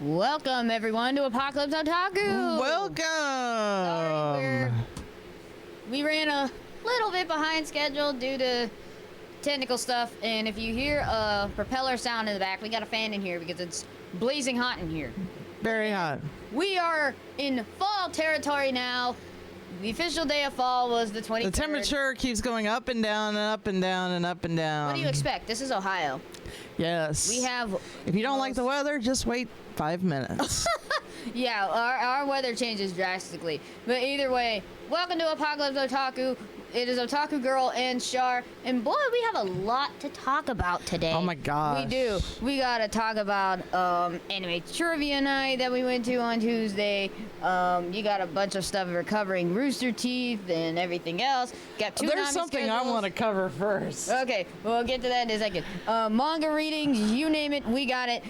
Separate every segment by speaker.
Speaker 1: Welcome, everyone, to Apocalypse Otaku!
Speaker 2: Welcome!
Speaker 1: Sorry, we ran a little bit behind schedule due to technical stuff, and if you hear a propeller sound in the back, we got a fan in here because it's blazing hot in here.
Speaker 2: Very hot.
Speaker 1: We are in fall territory now. The official day of fall was the 23rd.
Speaker 2: The temperature keeps going up and down and up and down and up and down.
Speaker 1: What do you expect? This is Ohio.
Speaker 2: Yes.
Speaker 1: We have...
Speaker 2: If you don't like the weather, just wait 5 minutes.
Speaker 1: Yeah, our weather changes drastically. But either way, welcome to Apocalypse Otaku. It is Otaku Girl and Shar. And boy, we have a lot to talk about today.
Speaker 2: Oh my gosh.
Speaker 1: We do. We gotta talk about anime trivia night that we went to on Tuesday. You got a bunch of stuff recovering Rooster Teeth and everything else. Got Toonami
Speaker 2: There's something
Speaker 1: schedules.
Speaker 2: I want to cover first.
Speaker 1: Okay, we'll get to that in a second. Manga readings, you name it, we got it.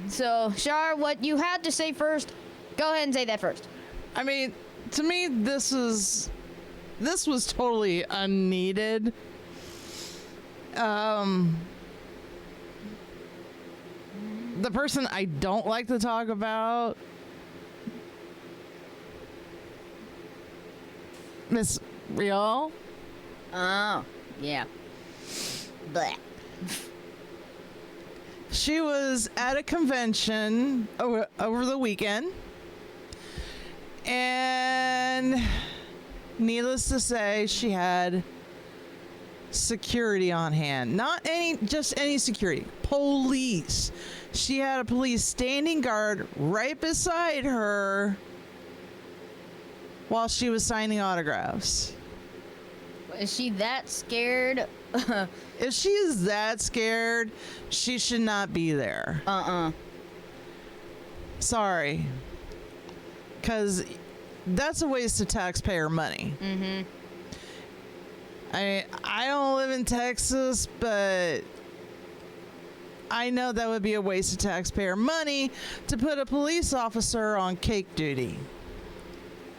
Speaker 1: So, Shar, what you had to say first, go ahead and say that first.
Speaker 2: I mean, to me, this was totally unneeded. The person I don't like to talk about, Miss Rial.
Speaker 1: Oh, yeah. Blech.
Speaker 2: She was at a convention over the weekend, and needless to say, she had security on hand. Not just any security. Police. She had a police standing guard right beside her while she was signing autographs.
Speaker 1: Is she that scared?
Speaker 2: If she is that scared, she should not be there. Sorry. Because that's a waste of taxpayer money.
Speaker 1: Mm-hmm.
Speaker 2: I don't live in Texas, but I know that would be a waste of taxpayer money to put a police officer on cake duty.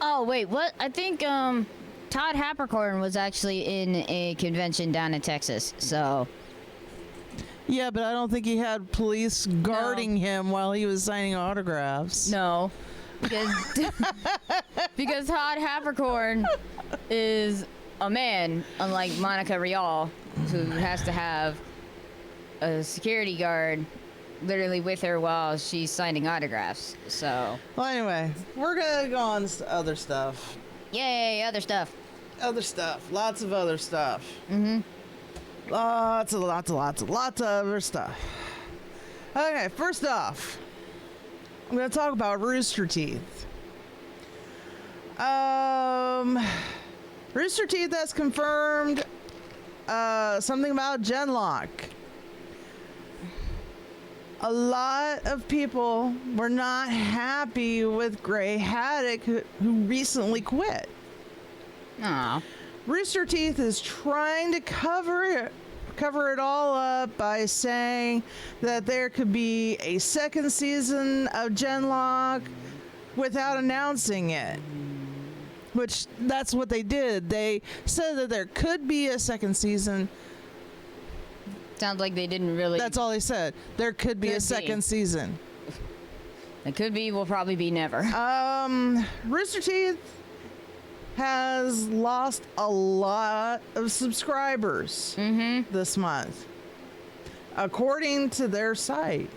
Speaker 1: Oh, wait, what? I think, Todd Hapercorn was actually in a convention down in Texas, so...
Speaker 2: Yeah, but I don't think he had police guarding him while he was signing autographs.
Speaker 1: No. Because Todd Hapercorn is a man, unlike Monica Rial, who has to have a security guard literally with her while she's signing autographs, so...
Speaker 2: Well, anyway, we're gonna go on to other stuff.
Speaker 1: Yay, other stuff.
Speaker 2: Other stuff. Lots of other stuff.
Speaker 1: Mm-hmm.
Speaker 2: Lots of other stuff. Okay, first off, I'm going to talk about Rooster Teeth. Rooster Teeth has confirmed something about Genlock. A lot of people were not happy with Gray Haddock, who recently quit.
Speaker 1: Aw.
Speaker 2: Rooster Teeth is trying to cover it all up by saying that there could be a second season of Genlock without announcing it. Which, that's what they did. They said that there could be a second season.
Speaker 1: Sounds like they didn't really...
Speaker 2: That's all they said. There could be a second season.
Speaker 1: It could be, will probably be never.
Speaker 2: Rooster Teeth has lost a lot of subscribers this month, according to their site.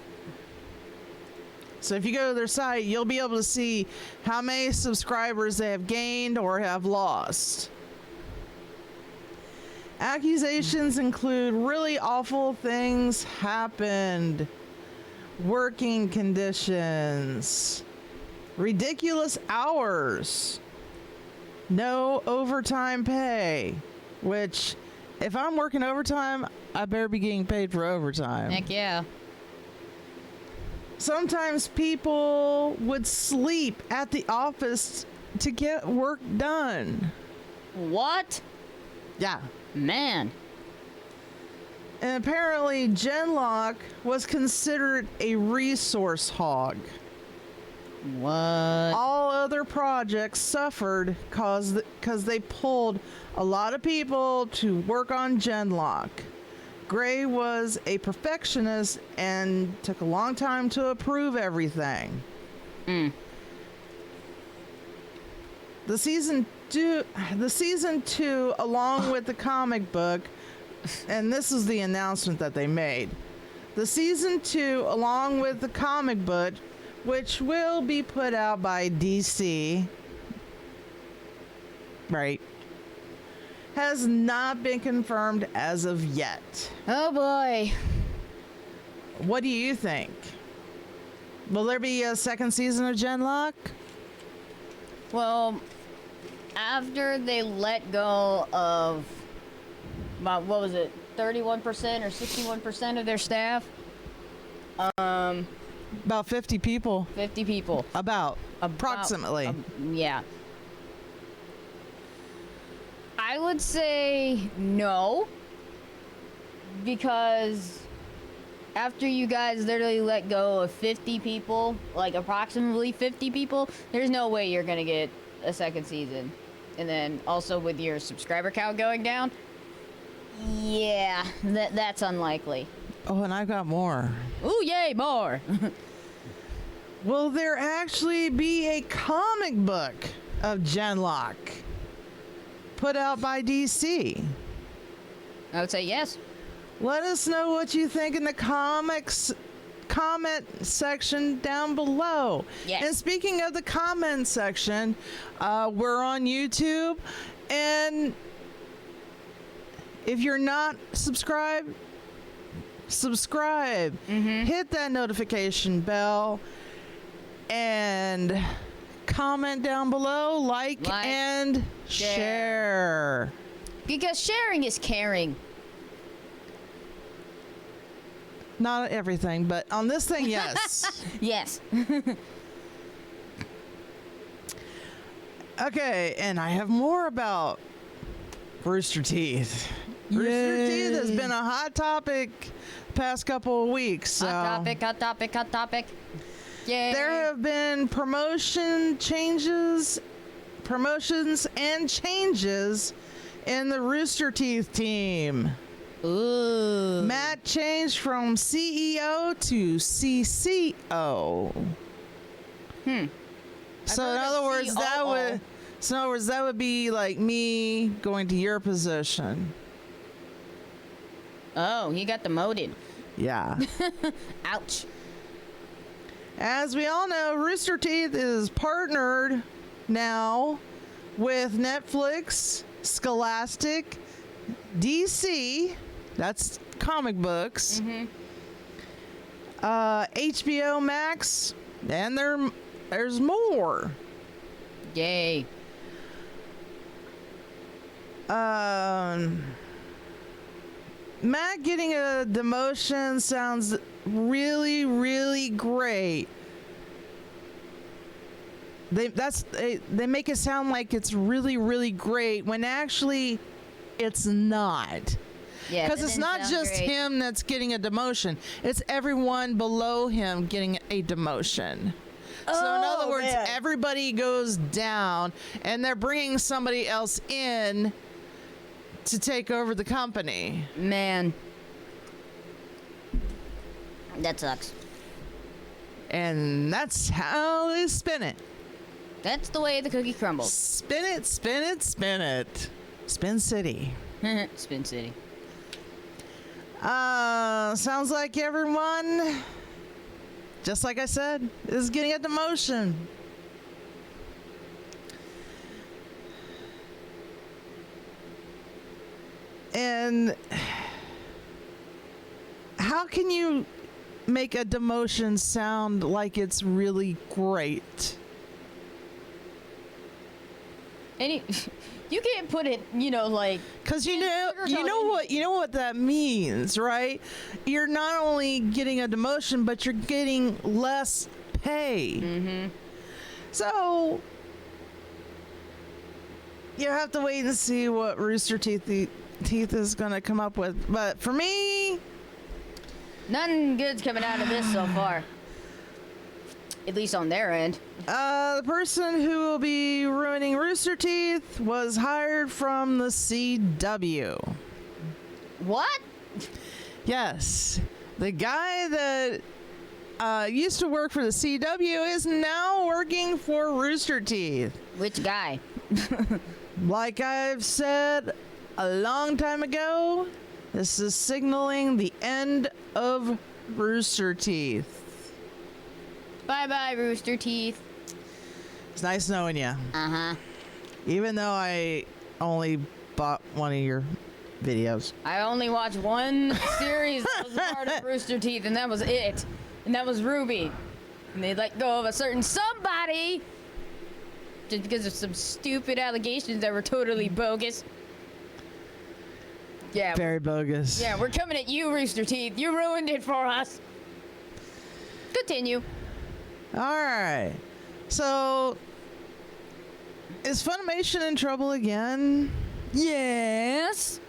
Speaker 2: So if you go to their site, you'll be able to see how many subscribers they have gained or have lost. Accusations include really awful things happened, working conditions, ridiculous hours, no overtime pay, which, if I'm working overtime, I better be getting paid for overtime.
Speaker 1: Heck yeah.
Speaker 2: Sometimes people would sleep at the office to get work done.
Speaker 1: What?
Speaker 2: Yeah.
Speaker 1: Man.
Speaker 2: And apparently Genlock was considered a resource hog.
Speaker 1: What?
Speaker 2: All other projects suffered because they pulled a lot of people to work on Genlock. Gray was a perfectionist and took a long time to approve everything. The season two, along with the comic book, and this is the announcement that they made. The season 2, along with the comic book, which will be put out by DC, right, has not been confirmed as of yet.
Speaker 1: Oh boy.
Speaker 2: What do you think? Will there be a second season of Genlock?
Speaker 1: Well, after they let go of about, what was it, 31% or 61% of their staff?
Speaker 2: About 50 people.
Speaker 1: 50 people.
Speaker 2: Approximately.
Speaker 1: Yeah. I would say no, because after you guys literally let go of 50 people, like approximately 50 people, there's no way you're gonna get a second season. And then also with your subscriber count going down, yeah, that's unlikely.
Speaker 2: Oh, and I've got more.
Speaker 1: Ooh, yay, more.
Speaker 2: Will there actually be a comic book of Genlock put out by DC?
Speaker 1: I would say yes.
Speaker 2: Let us know what you think in the comment section down below.
Speaker 1: Yes.
Speaker 2: And speaking of the comment section, we're on YouTube, and if you're not subscribed, subscribe. Hit that notification bell and comment down below, like and share.
Speaker 1: Because sharing is caring.
Speaker 2: Not everything, but on this thing, yes.
Speaker 1: Yes.
Speaker 2: Okay, and I have more about Rooster Teeth. Rooster Teeth has been a hot topic the past couple of weeks. So
Speaker 1: Hot topic. Yay.
Speaker 2: there have been promotions and changes in the Rooster Teeth team.
Speaker 1: Ooh.
Speaker 2: Matt changed from CEO to CCO. So in other words, that would be like me going to your position.
Speaker 1: Oh, he got demoted.
Speaker 2: Yeah.
Speaker 1: Ouch.
Speaker 2: As we all know, Rooster Teeth is partnered now with Netflix, Scholastic, DC, that's comic books, HBO Max, and there's more.
Speaker 1: Yay.
Speaker 2: Matt getting a demotion sounds really, really great. They make it sound like it's really, really great when actually it's not.
Speaker 1: Yeah.
Speaker 2: Because it's not just him that's getting a demotion. It's everyone below him getting a demotion. So in other words, everybody goes down and they're bringing somebody else in to take over the company.
Speaker 1: Man. That sucks.
Speaker 2: And that's how they spin it.
Speaker 1: That's the way the cookie crumbles.
Speaker 2: Spin it, spin it, spin it. Spin City.
Speaker 1: Spin City.
Speaker 2: Sounds like everyone, just like I said, is getting a demotion. And how can you make a demotion sound like it's really great?
Speaker 1: You can't put it, like,
Speaker 2: because you know what that means, right? You're not only getting a demotion, but you're getting less pay. So you have to wait and see what Rooster Teeth is going to come up with. But for me,
Speaker 1: nothing good's coming out of this so far. At least on their end.
Speaker 2: The person who will be ruining Rooster Teeth was hired from the CW.
Speaker 1: What?
Speaker 2: Yes, the guy that used to work for the CW is now working for Rooster Teeth.
Speaker 1: Which guy?
Speaker 2: Like I've said a long time ago, this is signaling the end of Rooster Teeth.
Speaker 1: Bye-bye, Rooster Teeth.
Speaker 2: It's nice knowing you.
Speaker 1: Uh-huh.
Speaker 2: Even though I only bought one of your videos.
Speaker 1: I only watched one series that was a part of Rooster Teeth, and that was it. And that was Ruby. And they let go of a certain somebody just because of some stupid allegations that were totally bogus. Yeah.
Speaker 2: Very bogus.
Speaker 1: Yeah, we're coming at you, Rooster Teeth. You ruined it for us. Continue.
Speaker 2: All right. So, is Funimation in trouble again?
Speaker 1: Yes.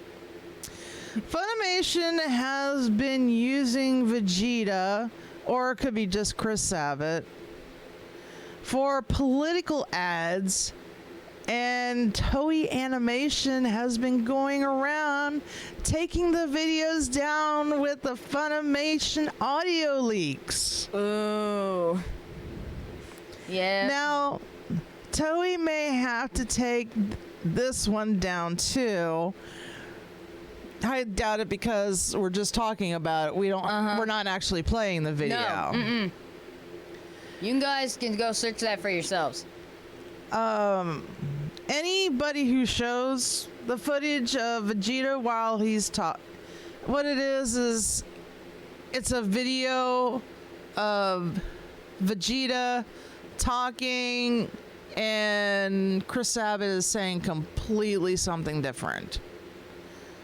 Speaker 2: Funimation has been using Vegeta, or it could be just Chris Sabbath, for political ads, and Toei Animation has been going around taking the videos down with the Funimation audio leaks.
Speaker 1: Oh. Yeah.
Speaker 2: Now, Toei may have to take this one down too. I doubt it because we're just talking about it. We're not actually playing the video.
Speaker 1: No. Mm-mm. You guys can go search that for yourselves.
Speaker 2: Anybody who shows the footage of Vegeta while he's what it is it's a video of Vegeta talking and Chris Sabbath is saying completely something different.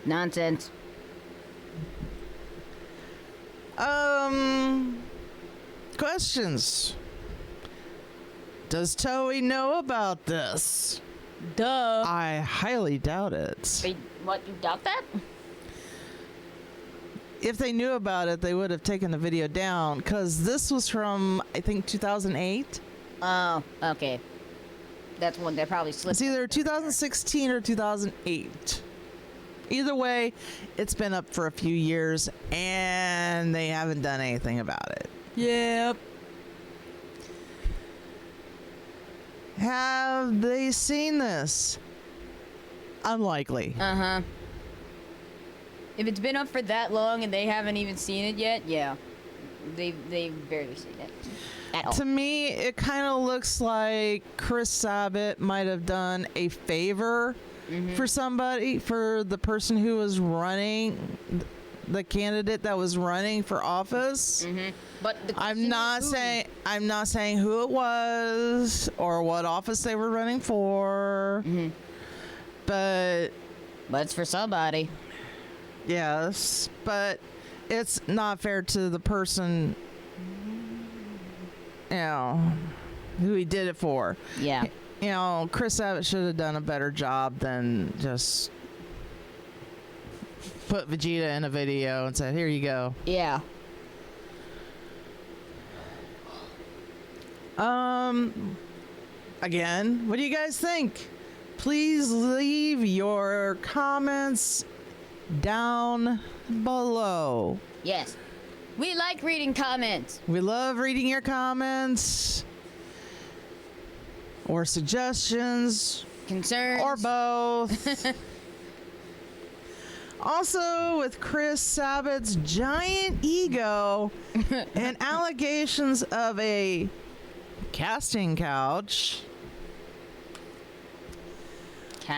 Speaker 1: Nonsense.
Speaker 2: Questions. Does Toei know about this?
Speaker 1: Duh.
Speaker 2: I highly doubt it.
Speaker 1: Wait, what? You doubt that?
Speaker 2: If they knew about it, they would have taken the video down because this was from, I think, 2008.
Speaker 1: Oh, okay. That's one that probably slipped.
Speaker 2: It's either 2016 or 2008. Either way, it's been up for a few years and they haven't done anything about it.
Speaker 1: Yep.
Speaker 2: Have they seen this? Unlikely.
Speaker 1: Uh-huh. If it's been up for that long and they haven't even seen it yet, yeah. They've barely seen it. At all.
Speaker 2: To me, it kind of looks like Chris Sabbath might have done a favor for somebody, for the person who was running, the candidate that was running for office.
Speaker 1: But the
Speaker 2: I'm not saying who it was or what office they were running for, but
Speaker 1: it's for somebody.
Speaker 2: yes, but it's not fair to the person, you know, who he did it for.
Speaker 1: Yeah.
Speaker 2: You know, Chris Abbott should have done a better job than just put Vegeta in a video and said, here you go.
Speaker 1: Yeah.
Speaker 2: Again, what do you guys think? Please leave your comments down below.
Speaker 1: Yes. We like reading comments.
Speaker 2: We love reading your comments or suggestions
Speaker 1: Concerns.
Speaker 2: or both. Also, with Chris Sabbath's giant ego and allegations of a casting couch,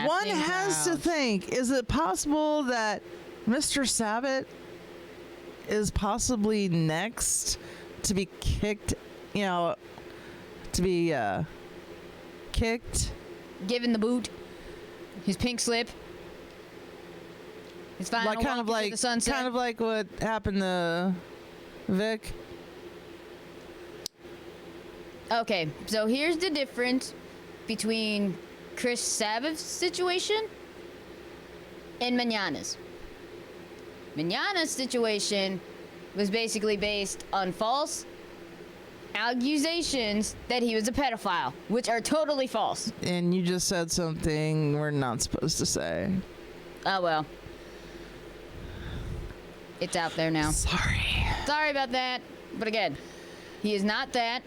Speaker 2: one has to think, is it possible that Mr. Sabbath is possibly next to be kicked, you know, to be kicked?
Speaker 1: Given the boot. His pink slip. His final
Speaker 2: Like kind of
Speaker 1: walk into the sunset.
Speaker 2: kind of like what happened to Vic.
Speaker 1: Okay, so here's the difference between Chris Sabbath's situation and Manana's. Manana's situation was basically based on false accusations that he was a pedophile, which are totally false.
Speaker 2: And you just said something we're not supposed to say.
Speaker 1: Oh well. It's out there now. Sorry about that. But again, he is not that.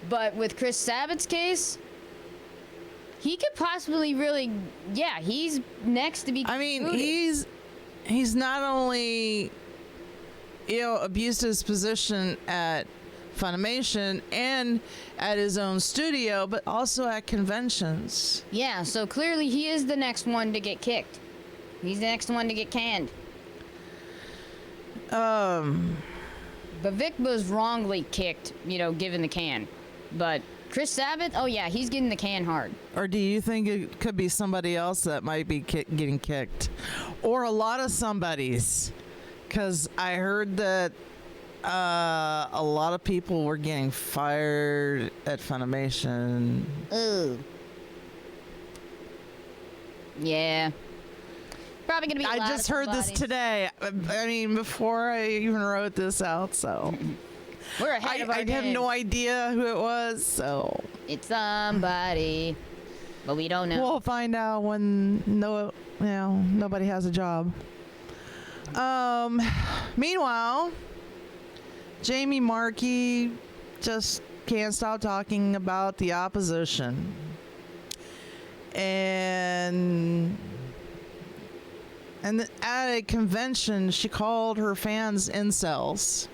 Speaker 1: But with Chris Sabbath's case, he could possibly really, yeah, he's next to be.
Speaker 2: I mean,
Speaker 1: concluded.
Speaker 2: he's not only, abused his position at Funimation and at his own studio, but also at conventions.
Speaker 1: Yeah, so clearly he is the next one to get kicked. He's the next one to get canned. But Vic was wrongly kicked, given the can. But Chris Sabbath, oh yeah, he's getting the can hard.
Speaker 2: Or do you think it could be somebody else that might be getting kicked? Or a lot of somebodies? Because I heard that a lot of people were getting fired at Funimation.
Speaker 1: Ooh. Yeah. Probably gonna be a lot
Speaker 2: I just
Speaker 1: of
Speaker 2: heard this
Speaker 1: somebodies.
Speaker 2: today. I mean, before I even wrote this out, so
Speaker 1: We're ahead of our
Speaker 2: I
Speaker 1: game.
Speaker 2: have no idea who it was, so
Speaker 1: It's somebody, but we don't know.
Speaker 2: we'll find out when nobody has a job. Meanwhile, Jamie Marquis just can't stop talking about the opposition. And at a convention, she called her fans incels.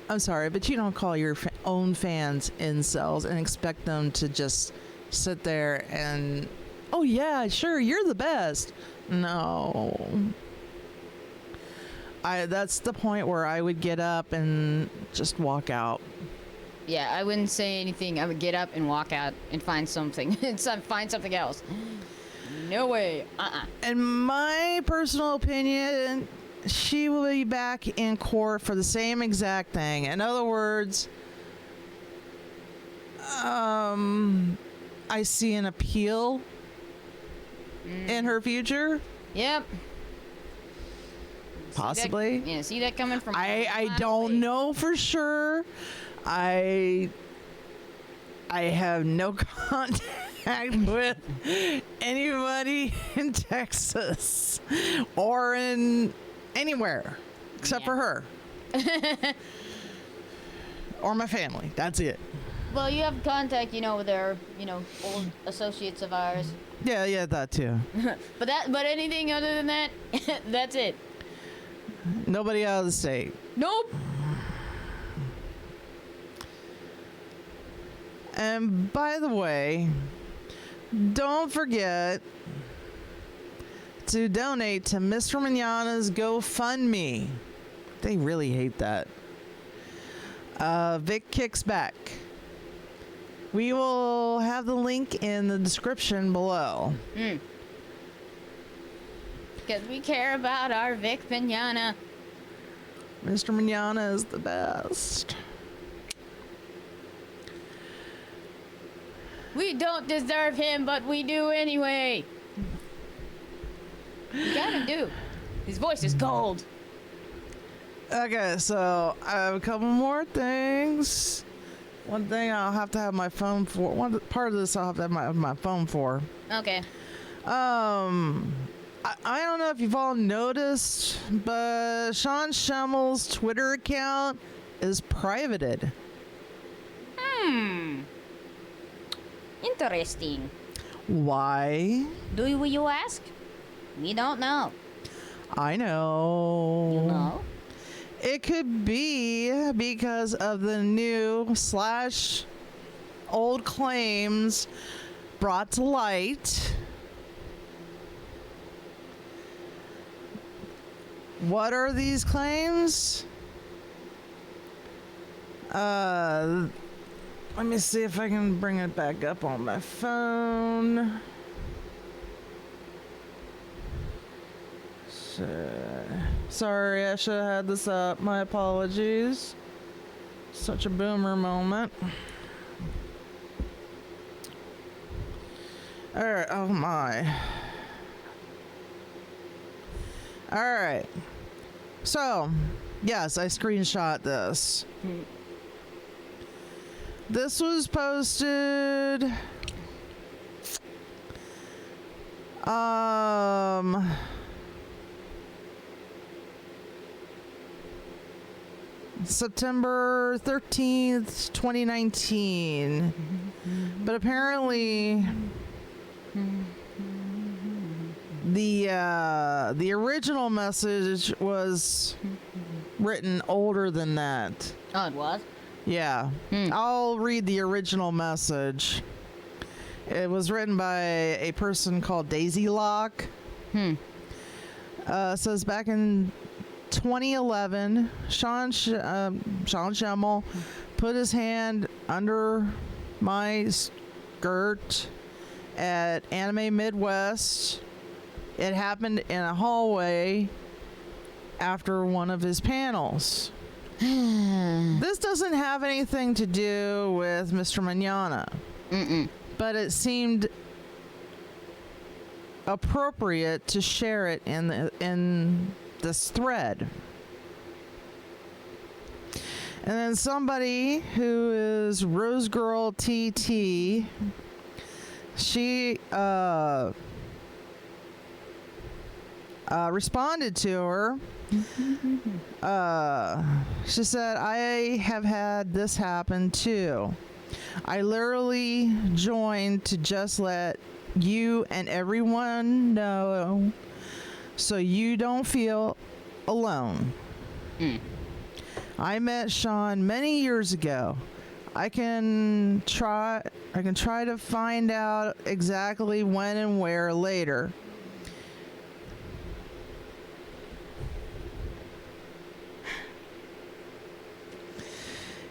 Speaker 2: I'm sorry, but you don't call your own fans incels and expect them to just sit there and, oh yeah, sure, you're the best. No. That's the point where I would get up and just walk out.
Speaker 1: Yeah, I wouldn't say anything. I would get up and walk out and find something. Find something else. No way.
Speaker 2: In my personal opinion, she will be back in court for the same exact thing. In other words, I see an appeal in her future.
Speaker 1: Yep.
Speaker 2: Possibly.
Speaker 1: See that coming from.
Speaker 2: I don't know for sure. I have no contact with anybody in Texas or in anywhere except for her or my family. That's it.
Speaker 1: Well, you have contact, with our, old associates of ours.
Speaker 2: Yeah, that too.
Speaker 1: But anything other than that, that's it.
Speaker 2: Nobody out of the state.
Speaker 1: Nope.
Speaker 2: And by the way, don't forget to donate to Mr. Mignogna's GoFundMe. They really hate that. Vic kicks back. We will have the link in the description below.
Speaker 1: Because we care about our Vic Mignogna.
Speaker 2: Mr. Mignogna is the best.
Speaker 1: We don't deserve him, but we do anyway. You gotta do. His voice is gold.
Speaker 2: Okay, so I have a couple more things. One thing I'll have to have my phone for. Part of this I'll have to have my phone for.
Speaker 1: Okay.
Speaker 2: I don't know if you've all noticed, but Sean Schemmel's Twitter account is privated.
Speaker 1: Interesting.
Speaker 2: Why?
Speaker 1: Do you ask? We don't know.
Speaker 2: I know.
Speaker 1: You know?
Speaker 2: It could be because of the new / old claims brought to light. What are these claims? Let me see if I can bring it back up on my phone. Sorry, I should have had this up. My apologies. Such a boomer moment. Alright, oh my. Alright. So, yes, I screenshot this. This was posted September 13th, 2019. But apparently the original message was written older than that.
Speaker 1: Oh, it was?
Speaker 2: Yeah. I'll read the original message. It was written by a person called Daisy Locke. Says back in 2011, Sean Schemmel put his hand under my skirt at Anime Midwest. It happened in a hallway after one of his panels. This doesn't have anything to do with Mr. Mignogna. But it seemed appropriate to share it in this thread. And then somebody who is Rose Girl TT, she responded to her. She said, I have had this happen too. I literally joined to just let you and everyone know so you don't feel alone. I met Sean many years ago. I can try to find out exactly when and where later.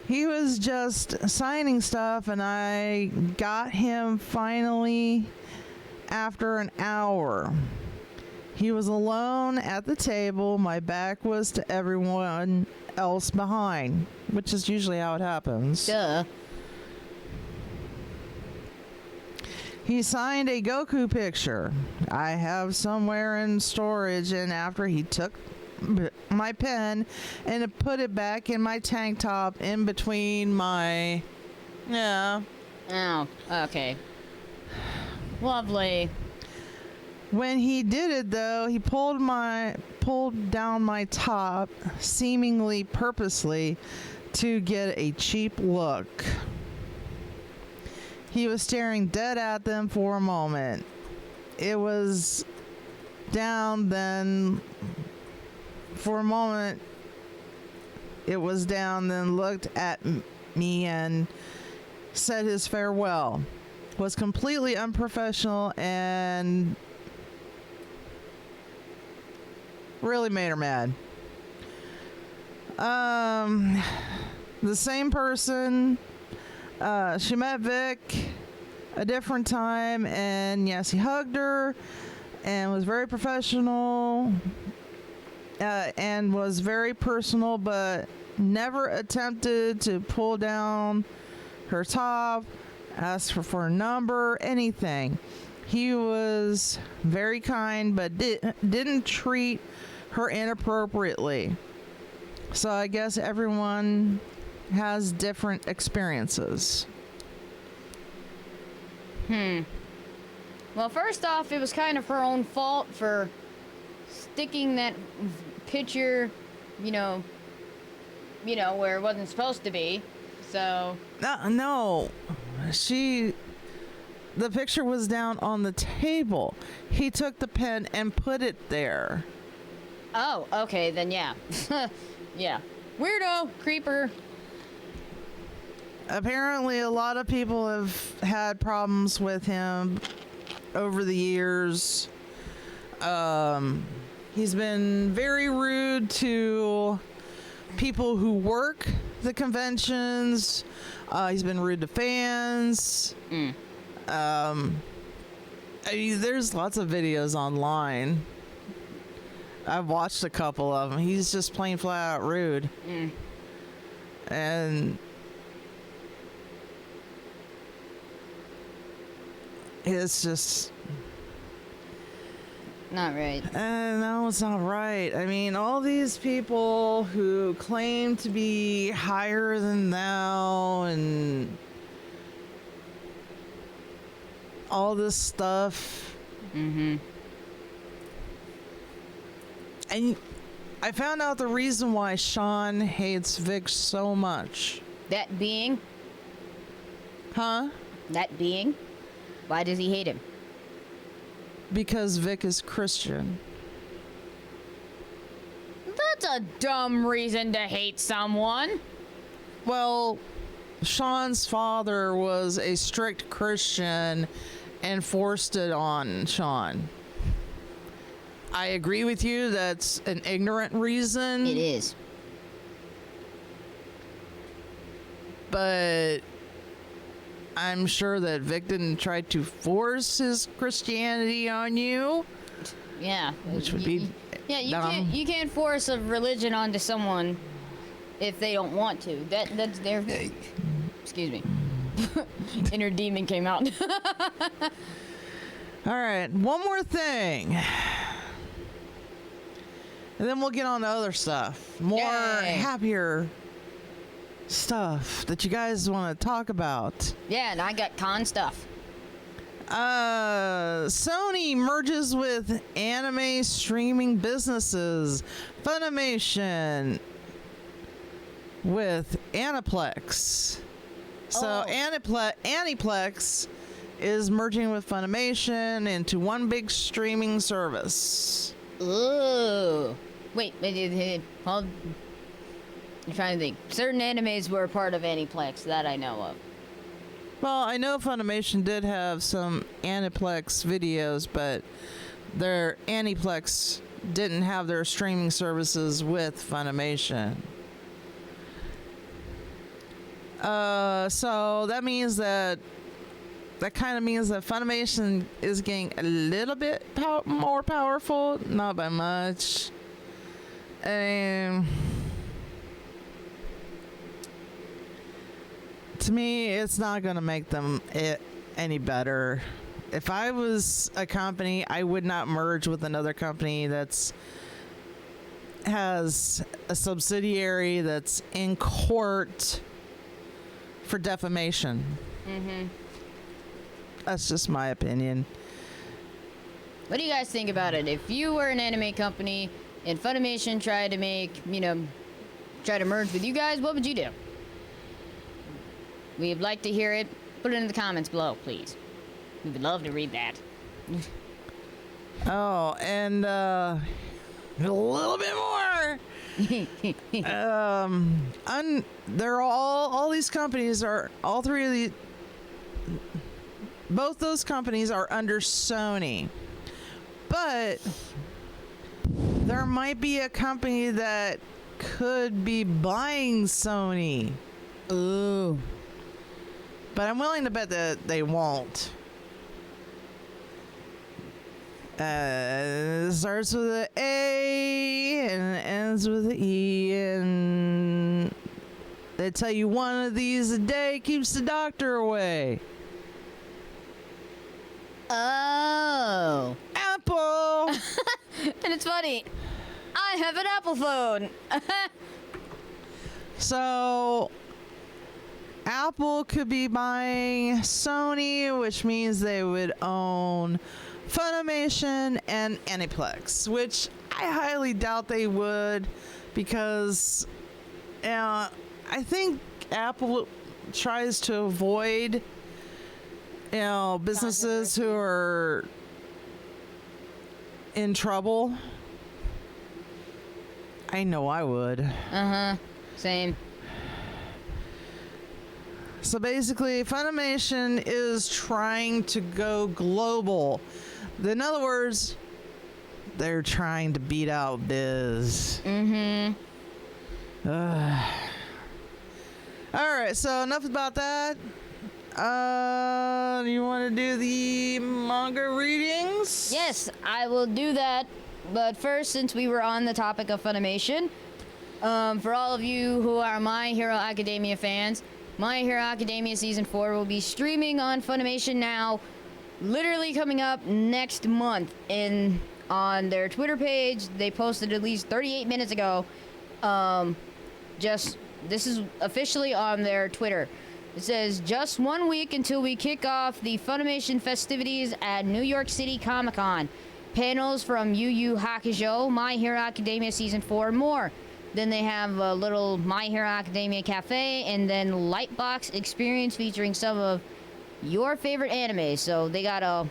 Speaker 2: He was just signing stuff, and I got him finally after an hour. He was alone at the table. My back was to everyone else behind, which is usually how it happens.
Speaker 1: Duh.
Speaker 2: He signed a Goku picture I have somewhere in storage, and after he took my pen and put it back in my tank top in between my
Speaker 1: Oh, okay. Lovely.
Speaker 2: When he did it though, he pulled down my top seemingly purposely to get a cheap look. He was staring dead at them for a moment. It was down, then for a moment it was down, then looked at me and said his farewell. Was completely unprofessional and really made her mad. The same person, she met Vic a different time, and yes, he hugged her and was very professional and was very personal, but never attempted to pull down her top, ask her for a number, anything. He was very kind, but didn't treat her inappropriately. So I guess everyone has different experiences.
Speaker 1: Well, first off, it was kind of her own fault for sticking that picture, you know, where it wasn't supposed to be. So
Speaker 2: no, the picture was down on the table. He took the pen and put it there.
Speaker 1: Oh, okay, then yeah. Yeah. Weirdo, creeper.
Speaker 2: Apparently a lot of people have had problems with him over the years. He's been very rude to people who work the conventions. He's been rude to fans. I mean, there's lots of videos online. I've watched a couple of them. He's just plain flat out rude. And it's just
Speaker 1: not right.
Speaker 2: No, it's not right. I mean, all these people who claim to be higher than thou and all this stuff, Mm-hmm. And I found out the reason why Sean hates Vic so much.
Speaker 1: That being?
Speaker 2: Huh?
Speaker 1: That being? Why does he hate him?
Speaker 2: Because Vic is Christian.
Speaker 1: That's a dumb reason to hate someone.
Speaker 2: Well, Sean's father was a strict Christian and forced it on Sean. I agree with you, that's an ignorant reason.
Speaker 1: It is.
Speaker 2: But I'm sure that Vic didn't try to force his Christianity on you.
Speaker 1: Yeah.
Speaker 2: Which would be dumb.
Speaker 1: You can't force a religion onto someone if they don't want to. That's their... Excuse me. Inner demon came out.
Speaker 2: All right, one more thing. And then we'll get on to other stuff. More happier stuff that you guys want to talk about.
Speaker 1: Yeah, and I got con stuff.
Speaker 2: Sony merges with anime streaming businesses. Funimation with Aniplex. So Aniplex is merging with Funimation into one big streaming service.
Speaker 1: Ooh. Wait, hold. I'm trying to think. Certain animes were a part of Aniplex that I know of.
Speaker 2: Well, I know Funimation did have some Aniplex videos, but their Aniplex didn't have their streaming services with Funimation. So that means that kind of means that Funimation is getting a little bit more powerful, not by much. To me, it's not going to make them any better. If I was a company, I would not merge with another company has a subsidiary that's in court for defamation. Mm-hmm. That's just my opinion.
Speaker 1: What do you guys think about it? If you were an anime company and Funimation tried to try to merge with you guys, what would you do? We'd like to hear it. Put it in the comments below, please. We would love to read that.
Speaker 2: Oh, and a little bit more. They're all these companies are all three of these. Both those companies are under Sony, but there might be a company that could be buying Sony.
Speaker 1: Ooh.
Speaker 2: But I'm willing to bet that they won't. It starts with an A and it ends with an E, and they tell you one of these a day keeps the doctor away.
Speaker 1: Oh.
Speaker 2: Apple!
Speaker 1: And it's funny. I have an Apple phone.
Speaker 2: So, Apple could be buying Sony, which means they would own Funimation and Aniplex, which I highly doubt they would, because I think Apple tries to avoid businesses who are in trouble. I know I would.
Speaker 1: Uh-huh. Same.
Speaker 2: So basically, Funimation is trying to go global. In other words, they're trying to beat out Viz.
Speaker 1: Mm-hmm.
Speaker 2: All right, so enough about that. You want to do the manga readings?
Speaker 1: Yes, I will do that. But first, since we were on the topic of Funimation, for all of you who are My Hero Academia fans, My Hero Academia Season 4 will be streaming on Funimation now, literally coming up next month. On their Twitter page, they posted at least 38 minutes ago. This is officially on their Twitter. It says, just 1 week until we kick off the Funimation festivities at New York City Comic-Con. Panels from Yu Yu Hakusho, My Hero Academia Season 4, and more. Then they have a little My Hero Academia cafe, and then Lightbox experience featuring some of your favorite anime. So they got a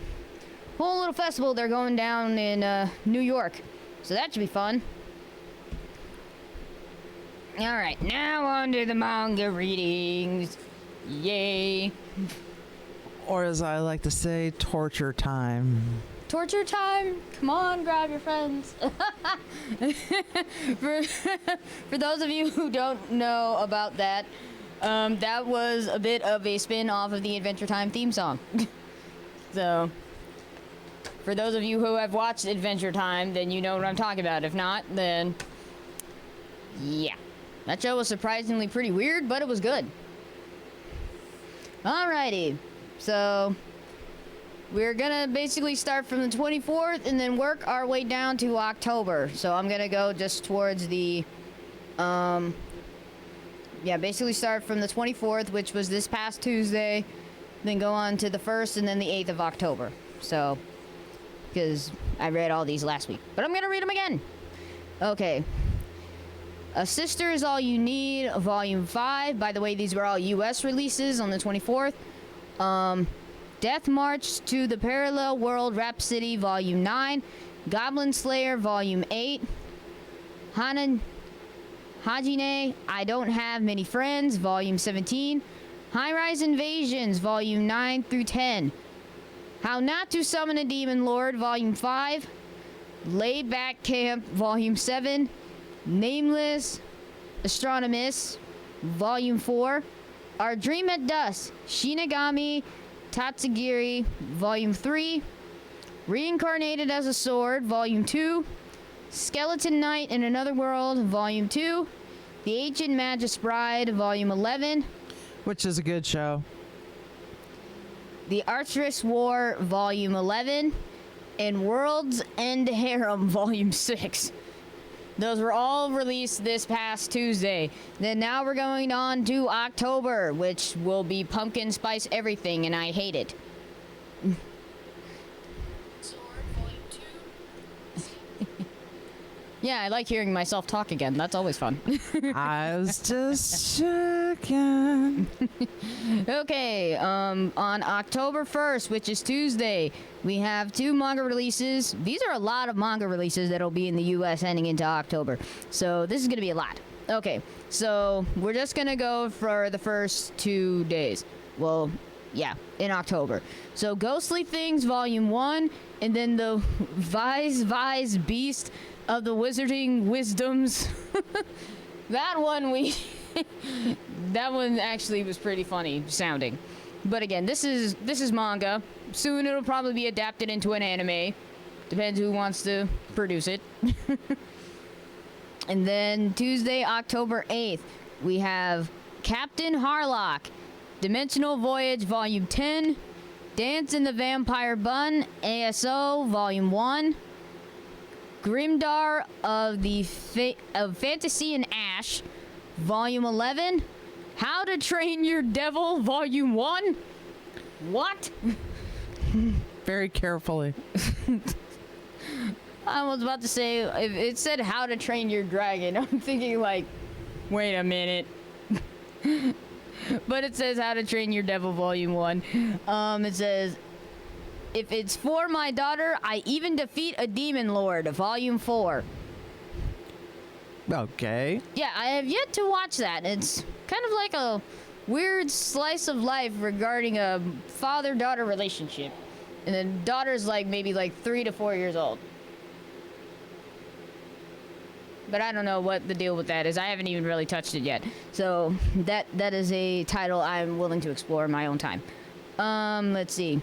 Speaker 1: whole little festival they're going down in New York. So that should be fun. Alright, now on to the manga readings. Yay.
Speaker 2: Or as I like to say, torture time.
Speaker 1: Torture time? Come on, grab your friends. For those of you who don't know about that, that was a bit of a spin-off of the Adventure Time theme song. So, for those of you who have watched Adventure Time, then you know what I'm talking about. If not, then yeah. That show was surprisingly pretty weird, but it was good. Alrighty. So, we're gonna basically start from the 24th and then work our way down to October. So I'm gonna go just towards the, basically start from the 24th, which was this past Tuesday, then go on to the 1st and then the 8th of October. So, because I read all these last week, but I'm gonna read them again. Okay. A Sister Is All You Need, Volume 5. By the way, these were all US releases on the 24th. Death March to the Parallel World Rhapsody, Volume 9. Goblin Slayer, Volume 8. Hajime, I Don't Have Many Friends, Volume 17. High Rise Invasions, Volume 9 through 10. How Not to Summon a Demon Lord, Volume 5. Laid Back Camp, Volume 7. Nameless Astronomus, Volume 4. Our Dream at Dusk, Shinigami Tatsugiri, Volume 3. Reincarnated as a Sword, Volume 2. Skeleton Knight in Another World, Volume 2. The Ancient Magus Bride, Volume 11.
Speaker 2: Which is a good show.
Speaker 1: The Archeress War, Volume 11. And World's End Harem, Volume 6. Those were all released this past Tuesday. Then now we're going on to October, which will be pumpkin spice everything, and I hate it. Yeah, I like hearing myself talk again. That's always fun.
Speaker 2: I was just checking.
Speaker 1: Okay, on October 1st, which is Tuesday, we have 2 manga releases. These are a lot of manga releases that'll be in the US heading into October. So this is going to be a lot. Okay, so we're just going to go for the first 2 days. Well, yeah, in October. So Ghostly Things, Volume 1, and then the Vise Beast of the Wizarding Wisdoms. That one that one actually was pretty funny sounding. But again, this is manga. Soon it'll probably be adapted into an anime. Depends who wants to produce it. And then Tuesday, October 8th, we have Captain Harlock, Dimensional Voyage, Volume 10, Dance in the Vampire Bun, ASO, Volume 1, Grimdar of Fantasy and Ash, Volume 11, How to Train Your Devil, Volume 1. What?
Speaker 2: Very carefully.
Speaker 1: I was about to say, if it said How to Train Your Dragon, I'm thinking like, wait a minute. But it says How to Train Your Devil, Volume 1. It says, If It's For My Daughter, I Even Defeat a Demon Lord, Volume 4.
Speaker 2: Okay.
Speaker 1: Yeah, I have yet to watch that. It's kind of like a weird slice of life regarding a father-daughter relationship. And the daughter's like maybe like 3 to 4 years old. But I don't know what the deal with that is. I haven't even really touched it yet. So that is a title I'm willing to explore in my own time. Let's see.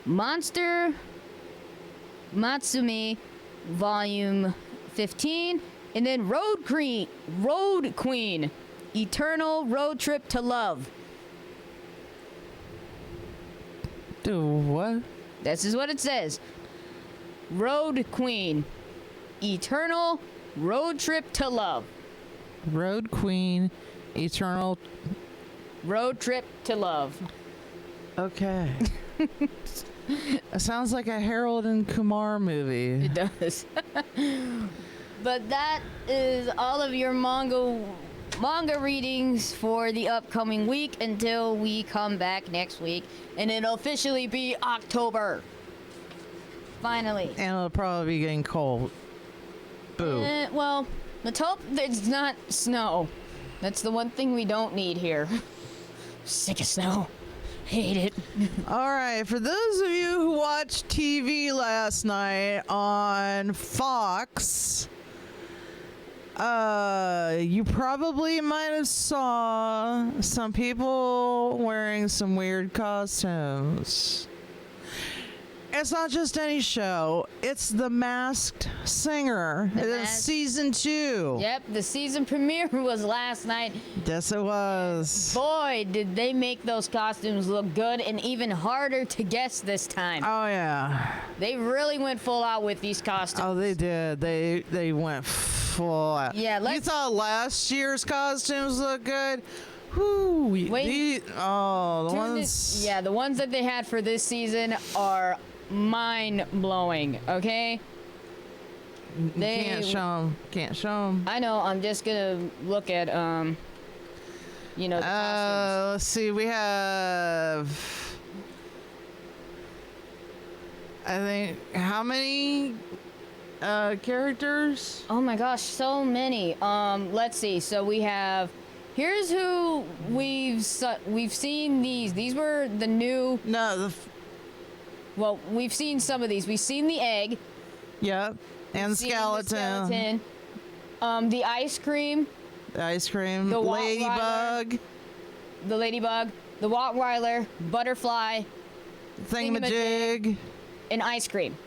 Speaker 1: Monster Matsumi, Volume 15. And then Road Queen, Eternal Road Trip to Love.
Speaker 2: Do what?
Speaker 1: This is what it says. Road Queen, Eternal Road Trip to Love.
Speaker 2: Road Queen, Eternal
Speaker 1: Road Trip to Love.
Speaker 2: Okay. It sounds like a Harold and Kumar movie.
Speaker 1: It does. But that is all of your manga readings for the upcoming week until we come back next week, and it'll officially be October. Finally.
Speaker 2: And it'll probably be getting cold. Boo.
Speaker 1: Well, let's hope there's not snow. That's the one thing we don't need here. Sick of snow. Hate it.
Speaker 2: All right, for those of you who watched TV last night on Fox, you probably might have saw some people wearing some weird costumes. It's not just any show. It's The Masked Singer. It's season 2.
Speaker 1: Yep, the season premiere was last night.
Speaker 2: Yes, it was.
Speaker 1: Boy, did they make those costumes look good and even harder to guess this time.
Speaker 2: Oh, yeah.
Speaker 1: They really went full out with these costumes.
Speaker 2: Oh, they did. They went full out.
Speaker 1: Yeah,
Speaker 2: you thought last year's costumes looked good? Whew.
Speaker 1: Wait.
Speaker 2: The ones.
Speaker 1: Yeah, the ones that they had for this season are mind-blowing, okay?
Speaker 2: Can't show them.
Speaker 1: I know, I'm just gonna look at, the costumes.
Speaker 2: Let's see, we have, I think, how many characters?
Speaker 1: Oh my gosh, so many. Let's see, so we have, here's who we've seen these. These were the new... Well, we've seen some of these. We've seen the egg.
Speaker 2: Yep. And skeleton.
Speaker 1: The ice cream.
Speaker 2: The ice cream.
Speaker 1: The
Speaker 2: ladybug.
Speaker 1: The ladybug. The Rottweiler. Butterfly.
Speaker 2: Thingamajig.
Speaker 1: And ice cream.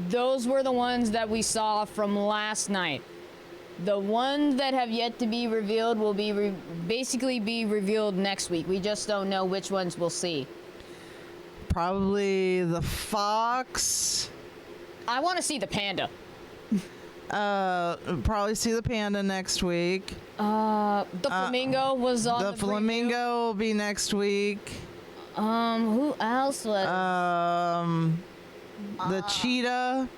Speaker 1: Those were the ones that we saw from last night. The ones that have yet to be revealed will be basically be revealed next week. We just don't know which ones we'll see.
Speaker 2: Probably the fox.
Speaker 1: I want to see the panda.
Speaker 2: Probably see the panda next week.
Speaker 1: The flamingo was on the
Speaker 2: flamingo
Speaker 1: preview.
Speaker 2: Will be next week.
Speaker 1: Who else was?
Speaker 2: The cheetah.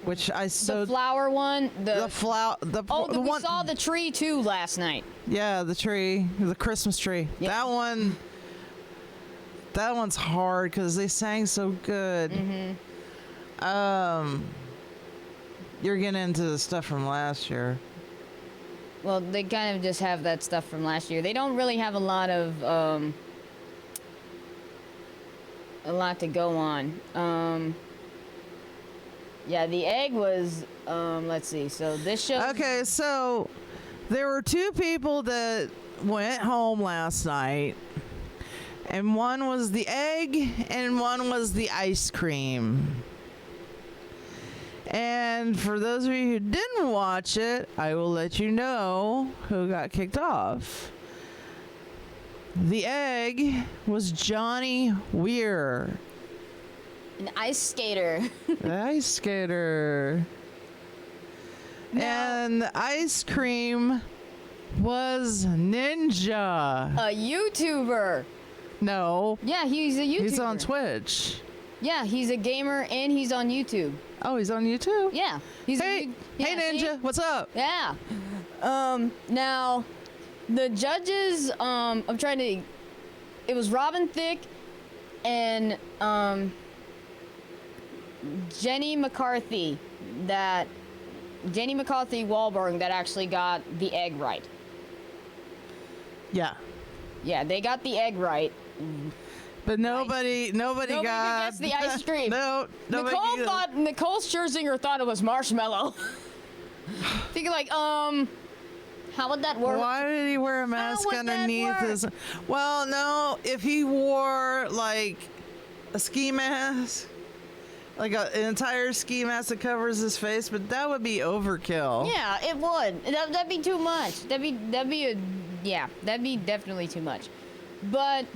Speaker 2: Which I
Speaker 1: the flower one.
Speaker 2: The flower.
Speaker 1: We
Speaker 2: one,
Speaker 1: saw the tree too last night.
Speaker 2: Yeah, the tree, the Christmas tree.
Speaker 1: Yeah.
Speaker 2: That one's hard because they sang so good.
Speaker 1: Mm-hmm.
Speaker 2: You're getting into the stuff from last year.
Speaker 1: Well, they kind of just have that stuff from last year. They don't really have a lot to go on. Yeah, the egg was, let's see. So this show.
Speaker 2: Okay, so there were 2 people that went home last night, and one was the egg, and one was the ice cream. And for those of you who didn't watch it, I will let you know who got kicked off. The egg was Johnny Weir.
Speaker 1: An ice skater.
Speaker 2: The ice skater. And the ice cream was Ninja.
Speaker 1: A YouTuber.
Speaker 2: No.
Speaker 1: Yeah, he's a YouTuber.
Speaker 2: He's on Twitch.
Speaker 1: Yeah, he's a gamer and he's on YouTube.
Speaker 2: Oh, he's on YouTube?
Speaker 1: Yeah.
Speaker 2: Hey Ninja,
Speaker 1: see?
Speaker 2: what's up?
Speaker 1: Yeah. Now, the judges, it was Robin Thicke and, Jenny McCarthy Wahlberg that actually got the egg right.
Speaker 2: Yeah.
Speaker 1: Yeah, they got the egg right.
Speaker 2: But nobody got
Speaker 1: guessed the ice cream.
Speaker 2: No,
Speaker 1: Nicole Scherzinger thought it was marshmallow. Thinking like, how would that work?
Speaker 2: Why did he wear a mask underneath his? Well, no, if he wore like a ski mask, like an entire ski mask that covers his face, but that would be overkill.
Speaker 1: Yeah, it would. That'd be too much. That'd be definitely too much. But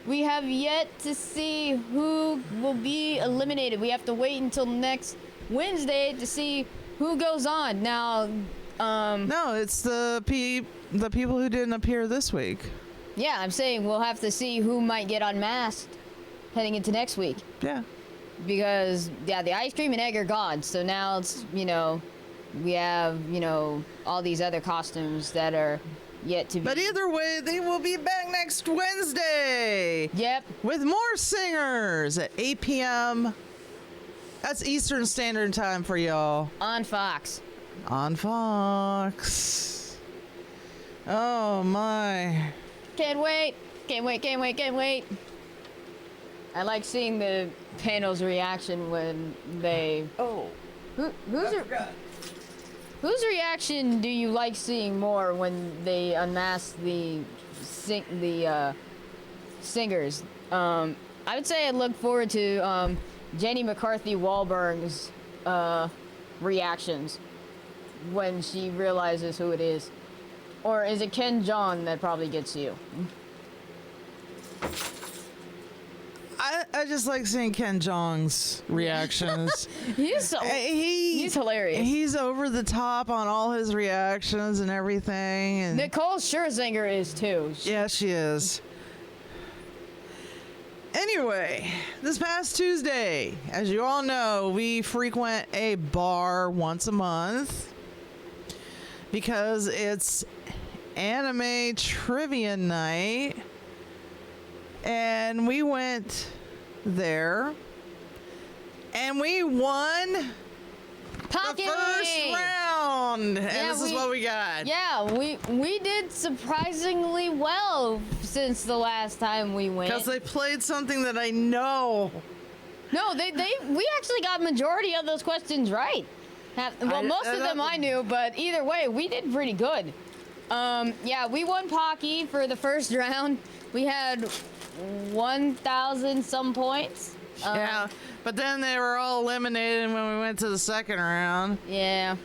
Speaker 1: we have yet to see who will be eliminated. We have to wait until next Wednesday to see who goes on. Now,
Speaker 2: No, it's the people who didn't appear this week.
Speaker 1: Yeah, I'm saying we'll have to see who might get unmasked heading into next week.
Speaker 2: Yeah.
Speaker 1: Because, yeah, the ice cream and egg are gone. So now it's, we have, all these other costumes that are yet to be.
Speaker 2: But either way, they will be back next Wednesday.
Speaker 1: Yep.
Speaker 2: With more singers at 8 p.m. That's Eastern Standard Time for y'all.
Speaker 1: On Fox.
Speaker 2: On Fox. Oh, my.
Speaker 1: Can't wait. Can't wait, can't wait, can't wait. I like seeing the panel's reaction when they...
Speaker 2: Oh.
Speaker 1: Whose reaction do you like seeing more when they unmask the singers? I would say I look forward to Jenny McCarthy Wahlberg's reactions when she realizes who it is. Or is it Ken Jeong that probably gets you?
Speaker 2: I just like seeing Ken Jeong's reactions.
Speaker 1: He's hilarious.
Speaker 2: He's over the top on all his reactions and everything. And
Speaker 1: Nicole Scherzinger is too.
Speaker 2: yeah, she is. Anyway, this past Tuesday, as you all know, we frequent a bar once a month because it's anime trivia night. And we went there and we won
Speaker 1: Pocket!
Speaker 2: the first round. And
Speaker 1: Yeah,
Speaker 2: this is what we got.
Speaker 1: Yeah, we did surprisingly well since the last time we went.
Speaker 2: Because they played something that I know.
Speaker 1: No, we actually got majority of those questions right. Most of them I knew, but either way, we did pretty good. Yeah, we won Pocky for the first round. We had 1,000 some points.
Speaker 2: Yeah, but then they were all eliminated when we went to the second round.
Speaker 1: Yeah.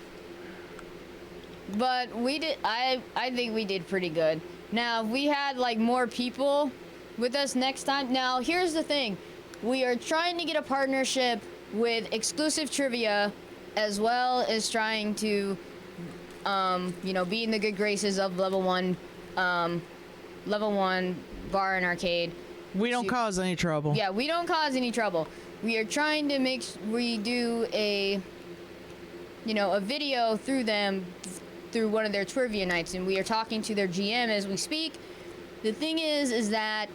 Speaker 1: But we did, I think we did pretty good. Now, if we had like more people with us next time. Now, here's the thing. We are trying to get a partnership with exclusive trivia as well as trying to, be in the good graces of level one bar and arcade.
Speaker 2: We don't cause any trouble.
Speaker 1: Yeah, we don't cause any trouble. We are trying to we do a video through them, through one of their trivia nights, and we are talking to their GM as we speak. The thing is that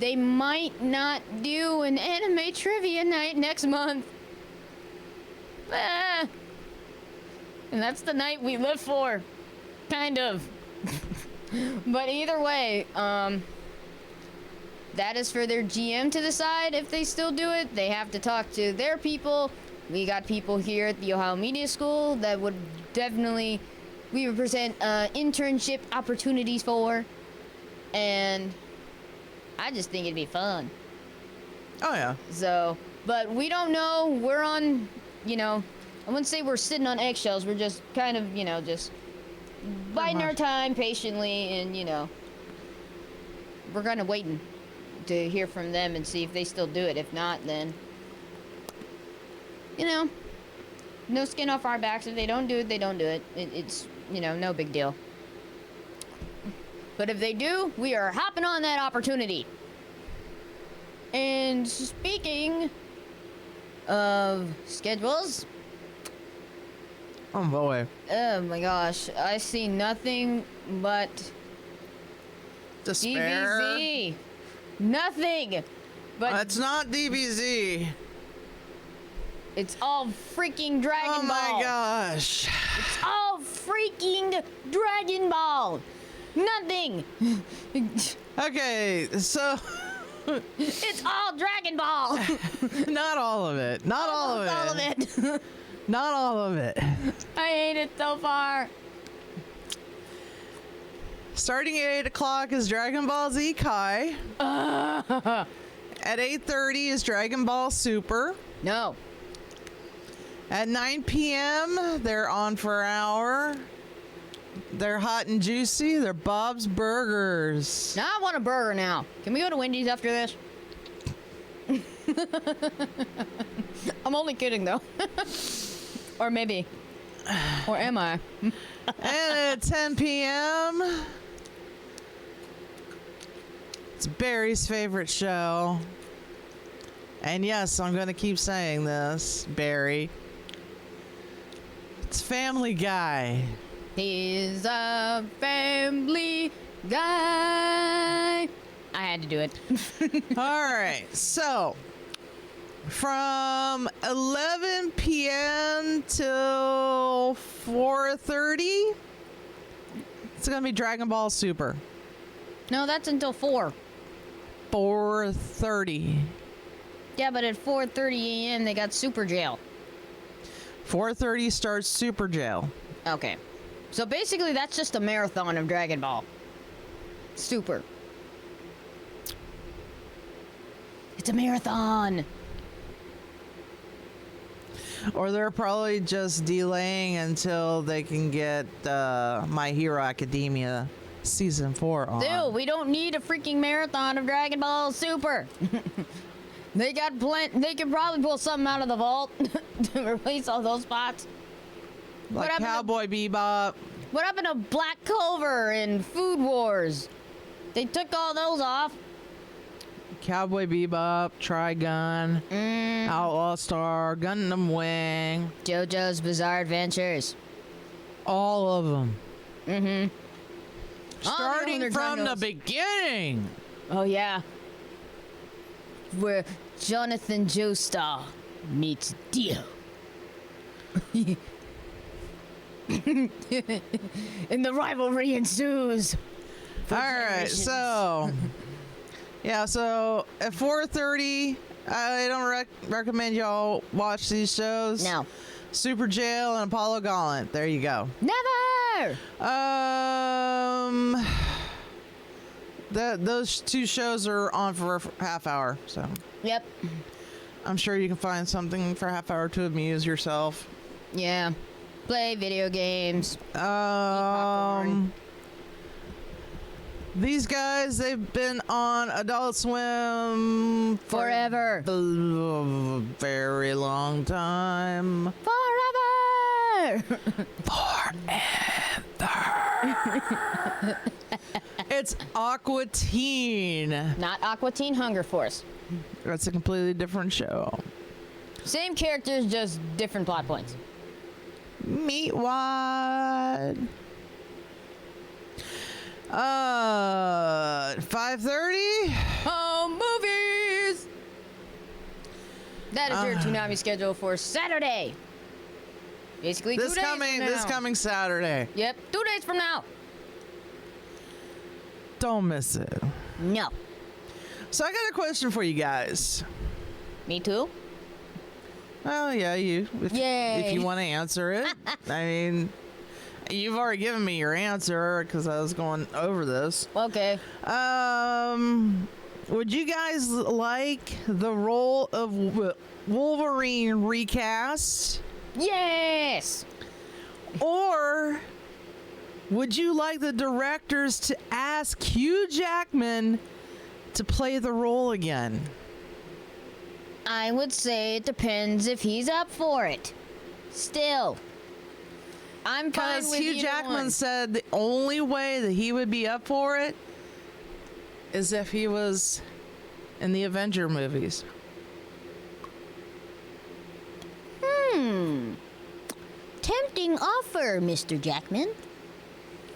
Speaker 1: they might not do an anime trivia night next month. And that's the night we live for. Kind of. But either way, that is for their GM to decide if they still do it. They have to talk to their people. We got people here at the Ohio Media School that would definitely, we would present internship opportunities for. And I just think it'd be fun.
Speaker 2: Oh, yeah.
Speaker 1: So, but we don't know. We're on, I wouldn't say we're sitting on eggshells. We're just kind of, just biding our time patiently, and we're kind of waiting to hear from them and see if they still do it. If not, then no skin off our backs. If they don't do it, they don't do it. It's no big deal. But if they do, we are hopping on that opportunity. And speaking of schedules,
Speaker 2: oh boy.
Speaker 1: Oh my gosh, I see nothing but
Speaker 2: Despair.
Speaker 1: DBZ. Nothing but
Speaker 2: It's not DBZ.
Speaker 1: it's all freaking Dragon Ball.
Speaker 2: Oh my gosh.
Speaker 1: It's all freaking Dragon Ball. Nothing.
Speaker 2: Okay, so
Speaker 1: It's all Dragon Ball.
Speaker 2: not all of it. Not all of it.
Speaker 1: All of it.
Speaker 2: Not all of it.
Speaker 1: I hate it so far.
Speaker 2: Starting at 8 o'clock is Dragon Ball Z Kai. At 8:30 is Dragon Ball Super.
Speaker 1: No.
Speaker 2: At 9 p.m., they're on for an hour. They're hot and juicy. They're Bob's Burgers.
Speaker 1: Now I want a burger now. Can we go to Wendy's after this? I'm only kidding though. Or maybe. Or am I?
Speaker 2: And at 10 p.m., it's Barry's favorite show. And yes, I'm going to keep saying this, Barry. It's Family Guy.
Speaker 1: He's a family guy. I had to do it.
Speaker 2: All right, so from 11 p.m. till 4:30, it's gonna be Dragon Ball Super.
Speaker 1: No, that's until 4.
Speaker 2: 4:30.
Speaker 1: Yeah, but at 4:30 a.m. they got Super Jail.
Speaker 2: 4:30 starts Super Jail.
Speaker 1: Okay. So basically that's just a marathon of Dragon Ball. Super. It's a marathon.
Speaker 2: Or they're probably just delaying until they can get My Hero Academia Season 4 on.
Speaker 1: Dude, we don't need a freaking marathon of Dragon Ball Super. They got They can probably pull something out of the vault to replace all those spots.
Speaker 2: Like Cowboy Bebop.
Speaker 1: What happened to Black Clover and Food Wars? They took all those off.
Speaker 2: Cowboy Bebop, Trigun, Outlaw Star, Gundam Wing.
Speaker 1: JoJo's Bizarre Adventures.
Speaker 2: All of them.
Speaker 1: Mm-hmm.
Speaker 2: Starting from the beginning.
Speaker 1: Oh, yeah. Where Jonathan Joestar meets Dio. And the rivalry ensues.
Speaker 2: All right, so yeah, so at 4:30, I don't recommend y'all watch these shows.
Speaker 1: No.
Speaker 2: Super Jail and Apollo Gauntlet. There you go.
Speaker 1: Never.
Speaker 2: Those two shows are on for a half hour, so
Speaker 1: Yep.
Speaker 2: I'm sure you can find something for a half hour to amuse yourself.
Speaker 1: Yeah. Play video games.
Speaker 2: These guys, they've been on Adult Swim
Speaker 1: Forever.
Speaker 2: for a very long time.
Speaker 1: Forever.
Speaker 2: It's Aqua Teen.
Speaker 1: Not Aqua Teen Hunger Force.
Speaker 2: That's a completely different show.
Speaker 1: Same characters, just different plot points.
Speaker 2: Meatwad. 5:30.
Speaker 1: Home movies. That is your Toonami schedule for Saturday. Basically, 2 days from now.
Speaker 2: This coming Saturday.
Speaker 1: Yep, 2 days from now.
Speaker 2: Don't miss it.
Speaker 1: No.
Speaker 2: So I got a question for you guys.
Speaker 1: Me too.
Speaker 2: Well, yeah, you.
Speaker 1: Yay.
Speaker 2: If you want to answer it. I mean, you've already given me your answer because I was going over this.
Speaker 1: Okay.
Speaker 2: Would you guys like the role of Wolverine recast?
Speaker 1: Yes.
Speaker 2: Or would you like the directors to ask Hugh Jackman to play the role again?
Speaker 1: I would say it depends if he's up for it. Still. I'm fine
Speaker 2: Because
Speaker 1: with
Speaker 2: Hugh
Speaker 1: either
Speaker 2: Jackman
Speaker 1: one.
Speaker 2: said the only way that he would be up for it is if he was in the Avenger movies.
Speaker 1: Tempting offer, Mr. Jackman.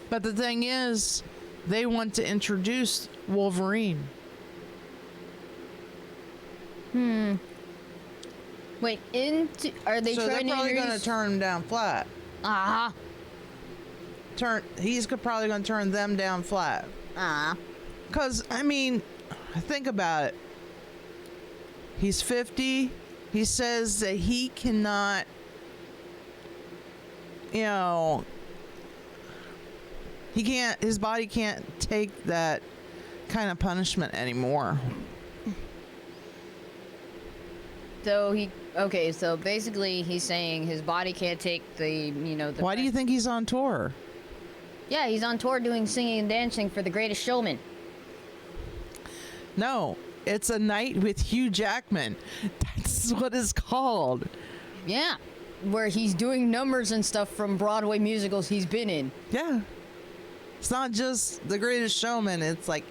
Speaker 2: But the thing is, they want to introduce Wolverine.
Speaker 1: Wait, are they
Speaker 2: So they're
Speaker 1: trying to
Speaker 2: probably going to
Speaker 1: introduce...
Speaker 2: turn him down flat.
Speaker 1: Ah.
Speaker 2: He's probably going to turn them down flat.
Speaker 1: Ah.
Speaker 2: Because, I mean, think about it. He's 50. He says that he cannot, his body can't take that kind of punishment anymore.
Speaker 1: So so basically he's saying his body can't take the
Speaker 2: Why do you think he's on tour?
Speaker 1: Yeah, he's on tour doing singing and dancing for The Greatest Showman.
Speaker 2: No, it's A Night with Hugh Jackman. That's what it's called.
Speaker 1: Yeah. where he's doing numbers and stuff from Broadway musicals he's been in.
Speaker 2: Yeah. It's not just The Greatest Showman. It's like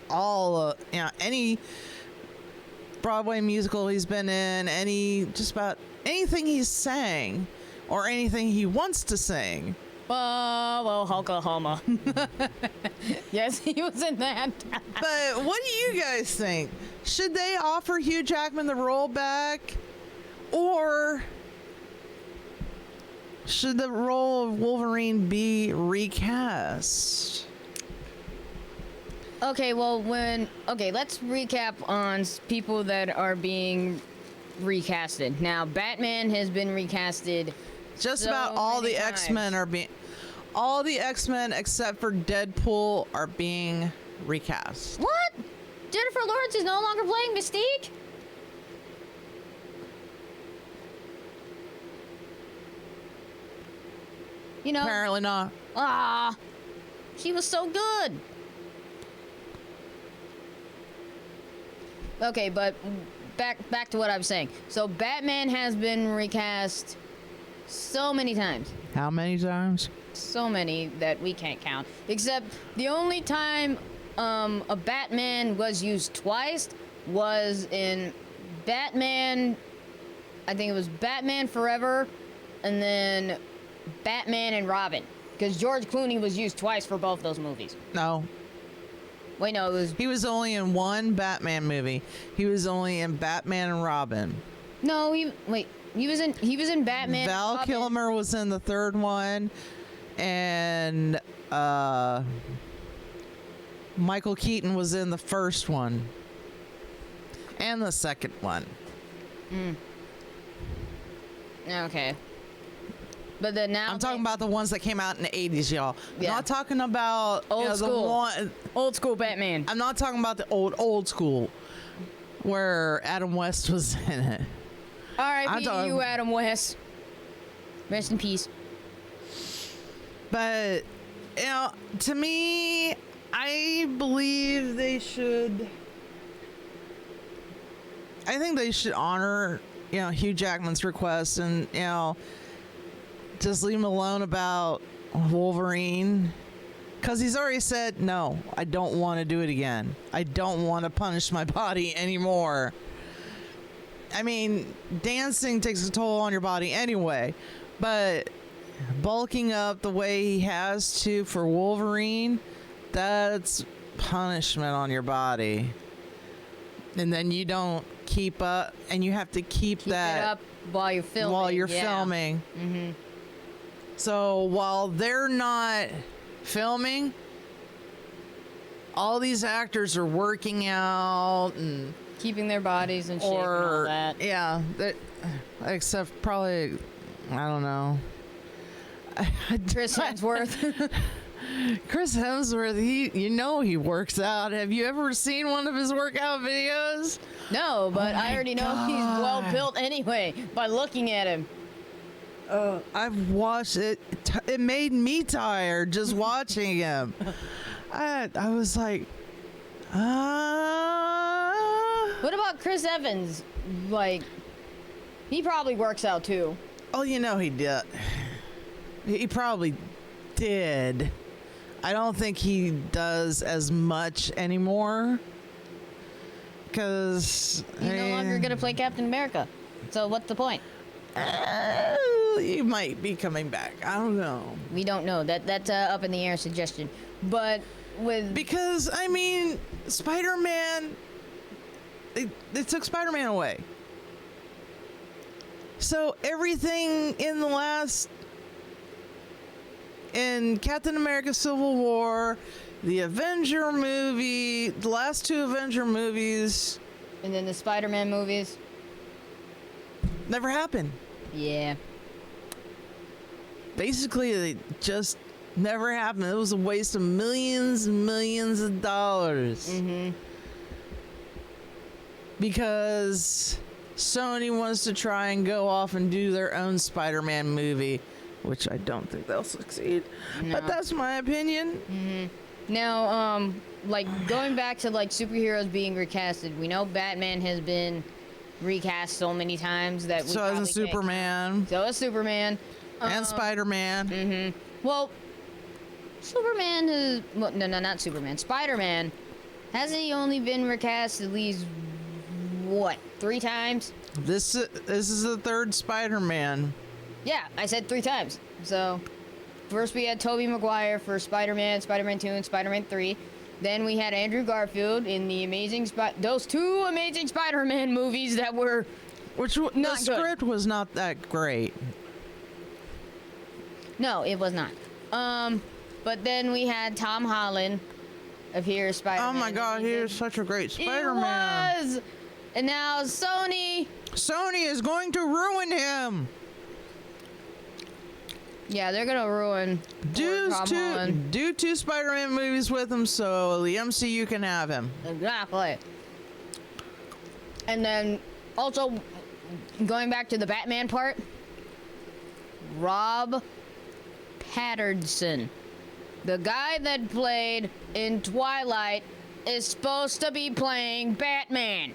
Speaker 2: all, any Broadway musical he's been in, just about anything he's sang or anything he wants to sing.
Speaker 1: Well, Oklahoma. Yes, he was in that.
Speaker 2: But what do you guys think? Should they offer Hugh Jackman the role back? Or should the role of Wolverine be recast?
Speaker 1: Okay, well, let's recap on people that are being recasted. Now, Batman has been recasted.
Speaker 2: Just
Speaker 1: so
Speaker 2: about all
Speaker 1: many
Speaker 2: the
Speaker 1: times.
Speaker 2: X-Men are being... All the X-Men except for Deadpool are being recast.
Speaker 1: What? Jennifer Lawrence is no longer playing Mystique? You know,
Speaker 2: Apparently not.
Speaker 1: she was so good. Okay, but back to what I was saying. So Batman has been recast so many times.
Speaker 2: How many times?
Speaker 1: So many that we can't count. Except the only time a Batman was used twice was in Batman, I think it was Batman Forever, and then Batman and Robin. Because George Clooney was used twice for both those movies.
Speaker 2: No.
Speaker 1: Wait, no, it was...
Speaker 2: He was only in one Batman movie. He was only in Batman and Robin.
Speaker 1: No, he was in Batman.
Speaker 2: Val
Speaker 1: Robin.
Speaker 2: Kilmer was in the third one, and Michael Keaton was in the first one and the second one.
Speaker 1: Okay. But then now
Speaker 2: I'm talking about the ones that came out in the 80s, y'all.
Speaker 1: Yeah.
Speaker 2: I'm not talking about
Speaker 1: Old school.
Speaker 2: The one,
Speaker 1: old school Batman.
Speaker 2: I'm not talking about the old school where Adam West was in it.
Speaker 1: R.I.P. to you, Adam West. Rest in peace.
Speaker 2: But, to me, I believe I think they should honor, Hugh Jackman's request and, just leave him alone about Wolverine. Because he's already said, no, I don't want to do it again. I don't want to punish my body anymore. I mean, dancing takes a toll on your body anyway, but bulking up the way he has to for Wolverine, that's punishment on your body. And then you don't keep up, and you have to keep that
Speaker 1: it up while you're filming.
Speaker 2: filming.
Speaker 1: Mm-hmm.
Speaker 2: So while they're not filming, all these actors are working out and
Speaker 1: keeping their bodies in shape and all that.
Speaker 2: Yeah, except probably, I don't know.
Speaker 1: Chris Hemsworth.
Speaker 2: Chris Hemsworth, he works out. Have you ever seen one of his workout videos?
Speaker 1: No, but I already know he's well built anyway by looking at him.
Speaker 2: I've watched it. It made me tired just watching him. I was like,
Speaker 1: What about Chris Evans? Like, he probably works out too.
Speaker 2: Oh, he did. He probably did. I don't think he does as much anymore. Because
Speaker 1: He's no longer going to play Captain America. So what's the point?
Speaker 2: He might be coming back. I don't know.
Speaker 1: We don't know. That's up in the air suggestion. But
Speaker 2: because I mean, Spider-Man, they took Spider-Man away. So everything in Captain America: Civil War, the Avenger movie, the last two Avenger movies,
Speaker 1: and then the Spider-Man movies
Speaker 2: never happened.
Speaker 1: Yeah.
Speaker 2: Basically, they just never happened. It was a waste of millions and millions of dollars.
Speaker 1: Mm-hmm.
Speaker 2: Because Sony wants to try and go off and do their own Spider-Man movie, which I don't think they'll succeed.
Speaker 1: No.
Speaker 2: But that's my opinion.
Speaker 1: Mm-hmm. Now, like going back to like superheroes being recasted, we know Batman has been recast so many times that we
Speaker 2: So
Speaker 1: probably
Speaker 2: is a Superman.
Speaker 1: So is Superman.
Speaker 2: And Spider-Man.
Speaker 1: Mm-hmm. Well, Superman is... Well, no, not Superman. Spider-Man. Hasn't he only been recast at least, what, 3 times?
Speaker 2: This is the 3rd Spider-Man.
Speaker 1: Yeah, I said 3 times. So, first we had Tobey Maguire for Spider-Man, Spider-Man 2, and Spider-Man 3. Then we had Andrew Garfield in the those 2 Amazing Spider-Man movies that were
Speaker 2: The script was not that great.
Speaker 1: No, it was not. But then we had Tom Holland appear as Spider-Man.
Speaker 2: Oh my God, he is such a great Spider-Man.
Speaker 1: He was! And now Sony
Speaker 2: is going to ruin him.
Speaker 1: Yeah, they're gonna ruin
Speaker 2: Do
Speaker 1: Tom Holland.
Speaker 2: 2 Spider-Man movies with him so the MCU can have him.
Speaker 1: Exactly. And then also going back to the Batman part, Rob Pattinson, the guy that played in Twilight, is supposed to be playing Batman.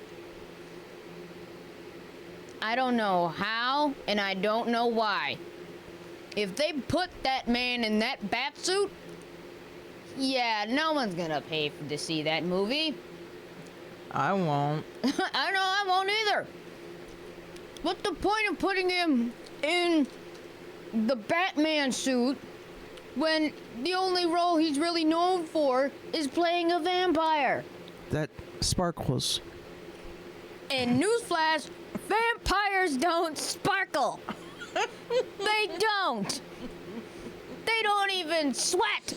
Speaker 1: I don't know how, and I don't know why. If they put that man in that bat suit, yeah, no one's gonna pay to see that movie.
Speaker 2: I won't.
Speaker 1: I know I won't either. What's the point of putting him in the Batman suit when the only role he's really known for is playing a vampire?
Speaker 2: That sparkles.
Speaker 1: And newsflash, vampires don't sparkle. They don't. They don't even sweat.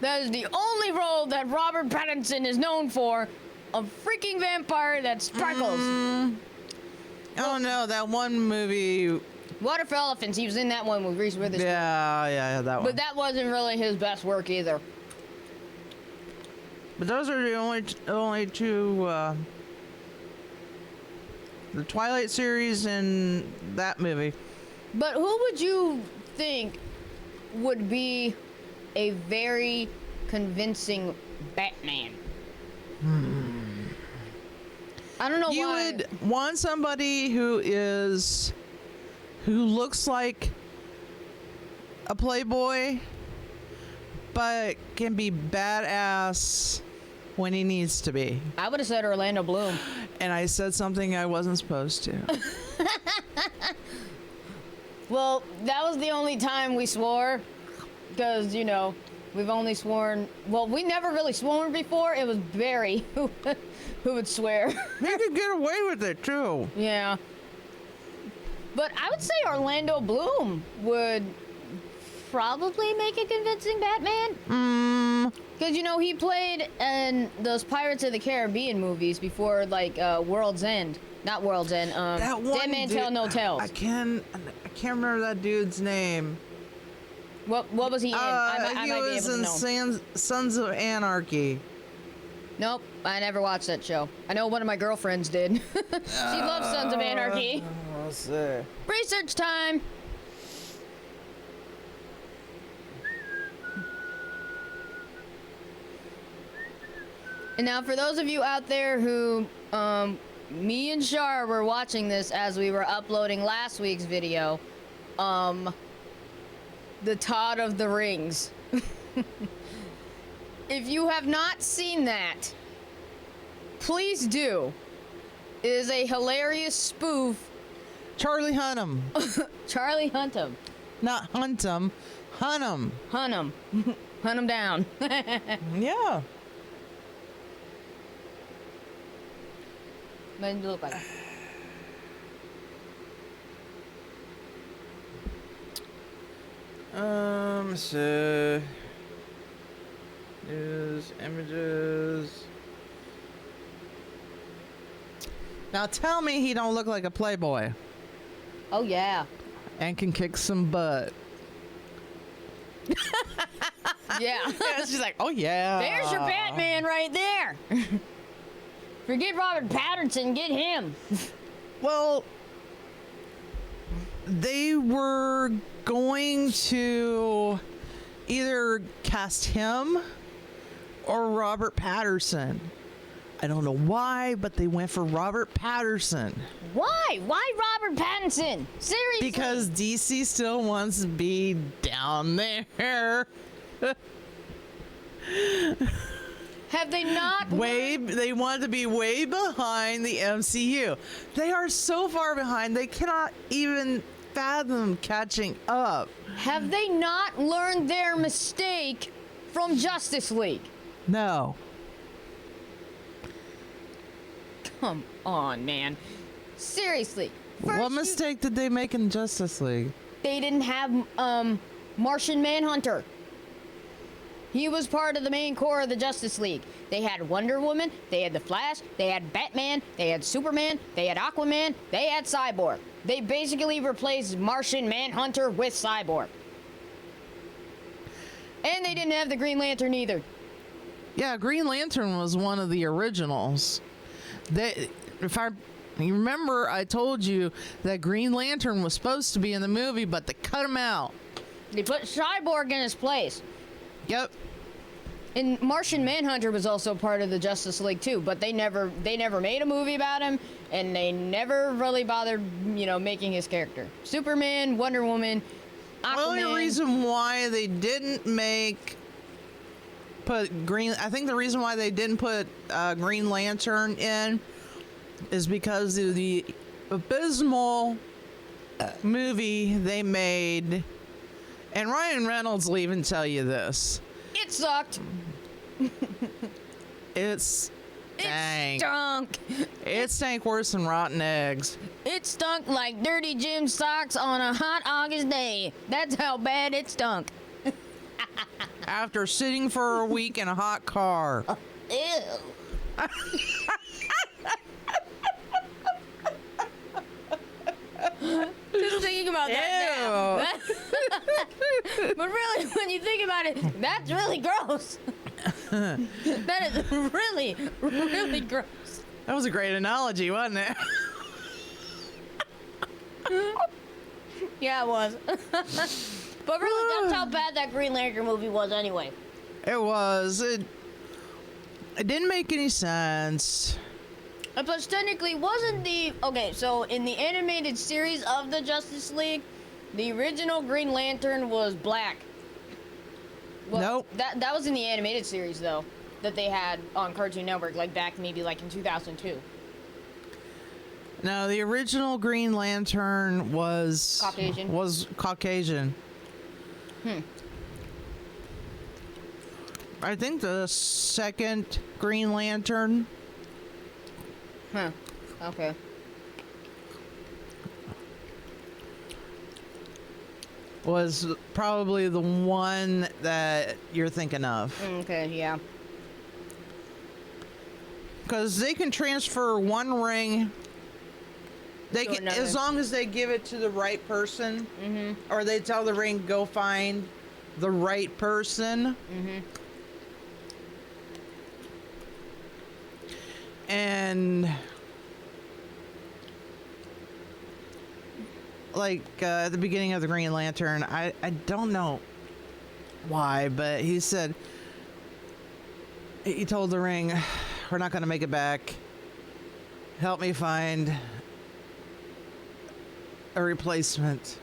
Speaker 1: That is the only role that Robert Pattinson is known for, a freaking vampire that sparkles.
Speaker 2: Oh no, that one movie.
Speaker 1: Water for Elephants, he was in that one with Reese Witherspoon.
Speaker 2: Yeah, that one.
Speaker 1: But that wasn't really his best work either.
Speaker 2: But those are the only 2. The Twilight series and that movie.
Speaker 1: But who would you think would be a very convincing Batman? I don't know
Speaker 2: You
Speaker 1: why.
Speaker 2: would want somebody who looks like a playboy, but can be badass when he needs to be.
Speaker 1: I would have said Orlando Bloom.
Speaker 2: And I said something I wasn't supposed to.
Speaker 1: Well, that was the only time we swore, because, you know, we've only sworn... Well, we never really sworn before. It was Barry who would swear.
Speaker 2: He could get away with it, too.
Speaker 1: Yeah. But I would say Orlando Bloom would probably make a convincing Batman. Because, you know, he played in those Pirates of the Caribbean movies before, like, World's End. Not World's End.
Speaker 2: That one
Speaker 1: Dead Man
Speaker 2: dude-
Speaker 1: Tell No Tales.
Speaker 2: I can't remember that dude's name.
Speaker 1: What was he in? I
Speaker 2: He
Speaker 1: might be
Speaker 2: was
Speaker 1: able to
Speaker 2: in
Speaker 1: know.
Speaker 2: Sons of Anarchy.
Speaker 1: Nope, I never watched that show. I know one of my girlfriends did. She loves Sons of Anarchy.
Speaker 2: Let's see.
Speaker 1: Research time. And now for those of you out there who, me and Shar were watching this as we were uploading last week's video, the Todd of the Rings. If you have not seen that, please do. It is a hilarious spoof.
Speaker 2: Charlie Hunnam.
Speaker 1: Charlie Hunnam.
Speaker 2: Not Huntum. Hunnam.
Speaker 1: Hunt him down.
Speaker 2: Yeah.
Speaker 1: What does it look like?
Speaker 2: So news, images. Now tell me he don't look like a playboy
Speaker 1: Oh yeah.
Speaker 2: and can kick some butt.
Speaker 1: Yeah.
Speaker 2: She's like, oh yeah.
Speaker 1: There's your Batman right there. Forget Robert Pattinson, get him.
Speaker 2: Well, they were going to either cast him or Robert Pattinson. I don't know why, but they went for Robert Pattinson.
Speaker 1: Why? Why Robert Pattinson? Seriously?
Speaker 2: Because DC still wants to be down there.
Speaker 1: Have they not?
Speaker 2: They want to be way behind the MCU. They are so far behind, they cannot even fathom catching up.
Speaker 1: Have they not learned their mistake from Justice League?
Speaker 2: No.
Speaker 1: Come on, man. Seriously.
Speaker 2: What mistake did they make in Justice League?
Speaker 1: They didn't have Martian Manhunter. He was part of the main core of the Justice League. They had Wonder Woman, they had the Flash, they had Batman, they had Superman, they had Aquaman, they had Cyborg. They basically replaced Martian Manhunter with Cyborg. And they didn't have the Green Lantern either.
Speaker 2: Yeah, Green Lantern was one of the originals. If I remember, I told you that Green Lantern was supposed to be in the movie, but they cut him out.
Speaker 1: They put Cyborg in his place.
Speaker 2: Yep.
Speaker 1: And Martian Manhunter was also part of the Justice League too, but they never made a movie about him, and they never really bothered, making his character. Superman, Wonder Woman, Aquaman.
Speaker 2: The only reason why they didn't put the reason why they didn't put Green Lantern in is because of the abysmal movie they made. And Ryan Reynolds will even tell you this.
Speaker 1: It sucked.
Speaker 2: It stunk. It stank worse than rotten eggs.
Speaker 1: It stunk like dirty gym socks on a hot August day. That's how bad it stunk.
Speaker 2: After sitting for a week in a hot car.
Speaker 1: Ew. Just thinking about that now. But really, when you think about it, that's really gross. That is really, really gross.
Speaker 2: That was a great analogy, wasn't it?
Speaker 1: Yeah, it was. But really, that's how bad that Green Lantern movie was anyway.
Speaker 2: It was. It didn't make any sense.
Speaker 1: And plus, technically, wasn't the... Okay, so in the animated series of the Justice League, the original Green Lantern was black. Well,
Speaker 2: Nope.
Speaker 1: That was in the animated series, though, that they had on Cartoon Network, back maybe in 2002.
Speaker 2: No, the original Green Lantern was... Caucasian. I think the second Green Lantern...
Speaker 1: Huh. Okay.
Speaker 2: was probably the one that you're thinking of.
Speaker 1: Okay, yeah.
Speaker 2: Because they can transfer one ring. They can, as long as they give it to the right person, or they tell the ring, go find the right person. And at the beginning of the Green Lantern, I don't know why, but he said, he told the ring, we're not going to make it back. Help me find a replacement.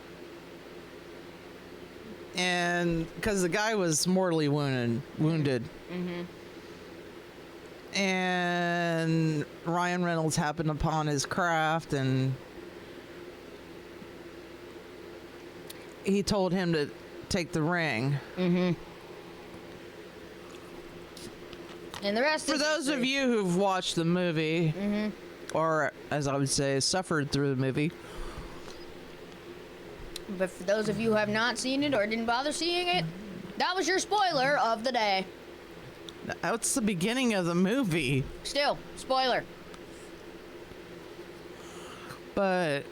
Speaker 2: And because the guy was mortally wounded. And Ryan Reynolds happened upon his craft, and he told him to take the ring.
Speaker 1: And the rest
Speaker 2: For those of you who've watched the movie, or as I would say, suffered through the movie.
Speaker 1: But for those of you who have not seen it or didn't bother seeing it, that was your spoiler of the day.
Speaker 2: That's the beginning of the movie.
Speaker 1: Still, spoiler.
Speaker 2: But,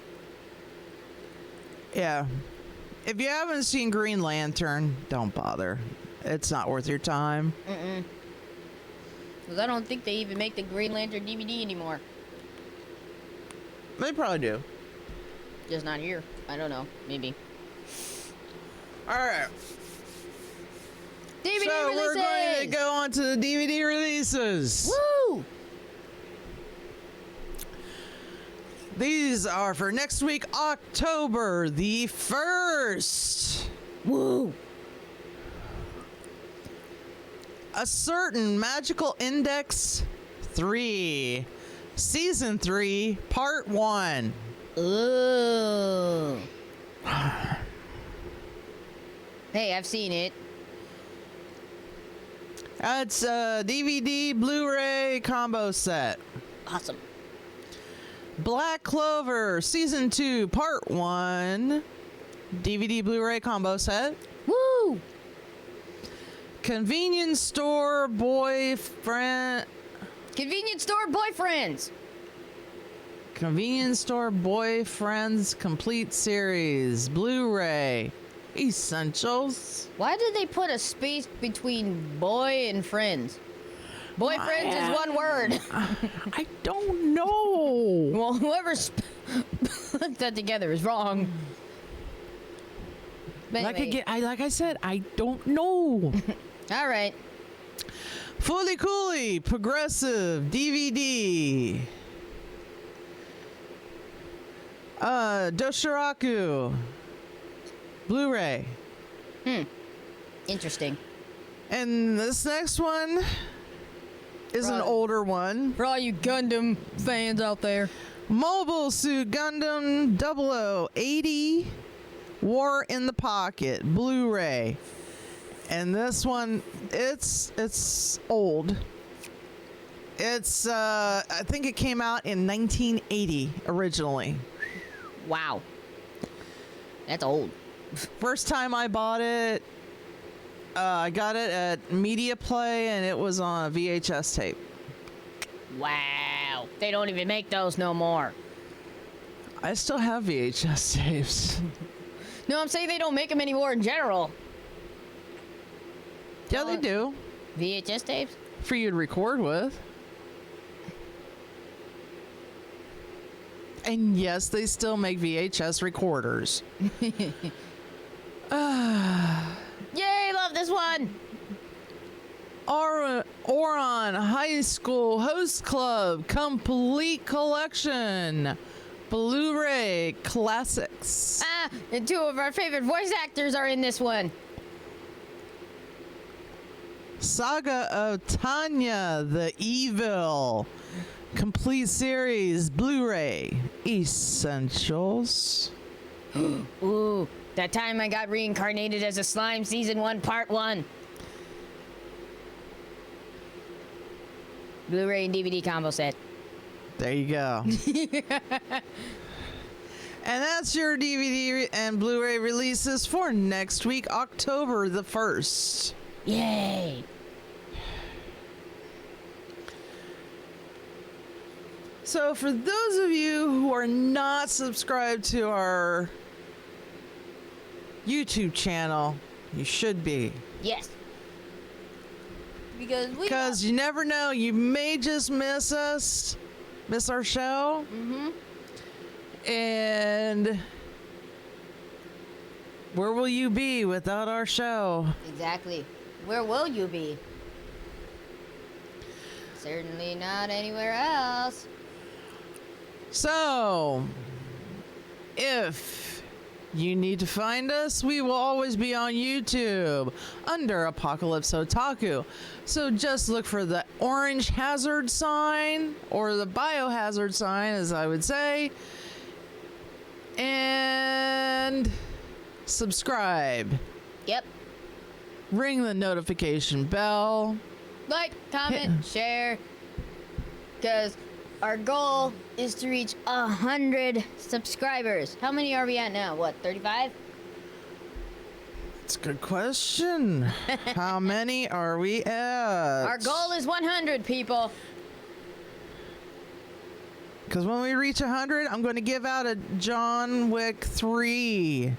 Speaker 2: yeah. If you haven't seen Green Lantern, don't bother. It's not worth your time.
Speaker 1: Because I don't think they even make the Green Lantern DVD anymore.
Speaker 2: They probably do.
Speaker 1: Just not here. I don't know. Maybe.
Speaker 2: Alright.
Speaker 1: DVD
Speaker 2: So
Speaker 1: releases.
Speaker 2: we're going to go on to the DVD releases.
Speaker 1: Woo!
Speaker 2: These are for next week, October the 1st.
Speaker 1: Woo!
Speaker 2: A Certain Magical Index 3. Season 3, Part 1.
Speaker 1: Ooh. Hey, I've seen it.
Speaker 2: That's a DVD Blu-ray combo set.
Speaker 1: Awesome.
Speaker 2: Black Clover, Season 2, Part 1. DVD Blu-ray combo set.
Speaker 1: Woo!
Speaker 2: Convenience Store Boyfriend.
Speaker 1: Convenience store boyfriends.
Speaker 2: Convenience Store Boyfriends Complete Series. Blu-ray. Essentials.
Speaker 1: Why did they put a space between boy and friends? Boyfriends is one word.
Speaker 2: I don't know.
Speaker 1: Well, whoever put that together is wrong. But anyway,
Speaker 2: Like I said, I don't know.
Speaker 1: all right.
Speaker 2: Fully Cooley Progressive DVD. Doshiraku Blu-ray.
Speaker 1: Interesting.
Speaker 2: And this next one is an older one.
Speaker 1: For all you Gundam fans out there.
Speaker 2: Mobile Suit Gundam 0080 War in the Pocket Blu-ray. And this one, it's old. It's I think it came out in 1980 originally.
Speaker 1: Wow. That's old.
Speaker 2: First time I bought it, I got it at Media Play, and it was on a VHS tape.
Speaker 1: Wow. They don't even make those no more.
Speaker 2: I still have VHS tapes.
Speaker 1: No, I'm saying they don't make them anymore in general.
Speaker 2: Yeah, they do.
Speaker 1: VHS tapes?
Speaker 2: For you to record with. And yes, they still make VHS recorders.
Speaker 1: Yay, love this one.
Speaker 2: Oron High School Host Club Complete Collection Blu-ray Classics.
Speaker 1: And two of our favorite voice actors are in this one.
Speaker 2: Saga of Tanya the Evil Complete Series Blu-ray Essentials.
Speaker 1: Ooh, that time I got reincarnated as a slime, season 1, part 1. Blu-ray and DVD combo set.
Speaker 2: There you go. And that's your DVD and Blu-ray releases for next week, October the 1st.
Speaker 1: Yay.
Speaker 2: So for those of you who are not subscribed to our YouTube channel, you should be.
Speaker 1: Yes. Because
Speaker 2: you never know, you may just miss our show.
Speaker 1: Mm-hmm.
Speaker 2: And where will you be without our show?
Speaker 1: Exactly. Where will you be? Certainly not anywhere else.
Speaker 2: So, if you need to find us, we will always be on YouTube under Apocalypse Otaku. So just look for the orange hazard sign, or the biohazard sign, as I would say, and subscribe.
Speaker 1: Yep.
Speaker 2: Ring the notification bell.
Speaker 1: Like, comment, share. Because our goal is to reach 100 subscribers. How many are we at now? What, 35?
Speaker 2: It's a good question. How many are we at?
Speaker 1: Our goal is 100, people.
Speaker 2: Because when we reach 100, I'm going to give out a John Wick 3.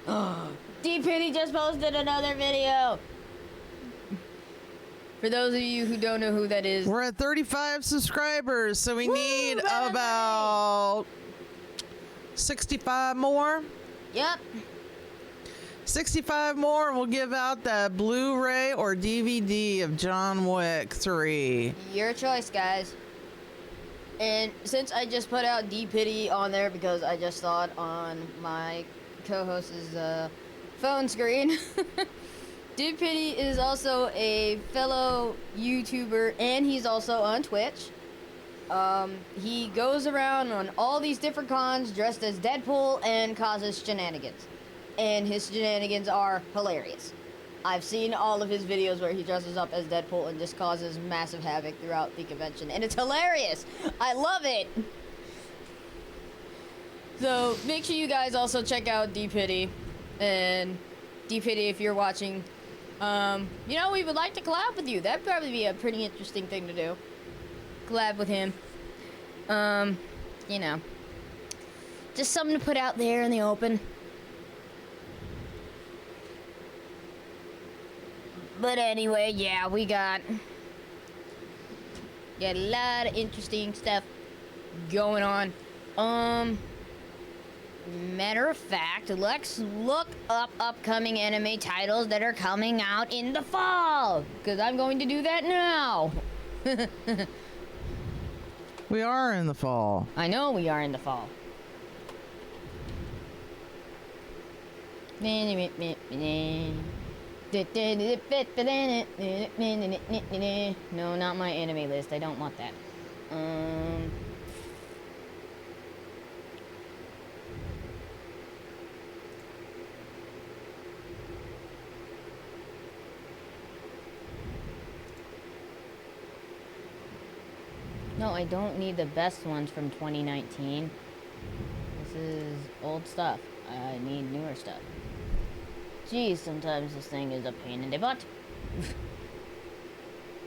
Speaker 1: D-Pitty just posted another video. For those of you who don't know who that is.
Speaker 2: We're at 35 subscribers, so we need
Speaker 1: right.
Speaker 2: about 65 more.
Speaker 1: Yep.
Speaker 2: 65 more and we'll give out the Blu-ray or DVD of John Wick 3.
Speaker 1: Your choice, guys. And since I just put out D-Pity on there because I just saw it on my co-host's phone screen, D-Pity is also a fellow YouTuber and he's also on Twitch. He goes around on all these different cons dressed as Deadpool and causes shenanigans. And his shenanigans are hilarious. I've seen all of his videos where he dresses up as Deadpool and just causes massive havoc throughout the convention. And it's hilarious! I love it! So, make sure you guys also check out D-Pity. And D-Pity, if you're watching, you know, we would like to collab with you. That'd probably be a pretty interesting thing to do. Collab with him. You know. Just something to put out there in the open. But anyway, yeah, we got a lot of interesting stuff going on. Matter of fact, let's look up upcoming anime titles that are coming out in the fall, because I'm going to do that now.
Speaker 2: We are in the fall.
Speaker 1: I know we are in the fall. No, not my anime list. I don't want that. No, I don't need the best ones from 2019. This is old stuff. I need newer stuff. Geez, sometimes this thing is a pain in the butt.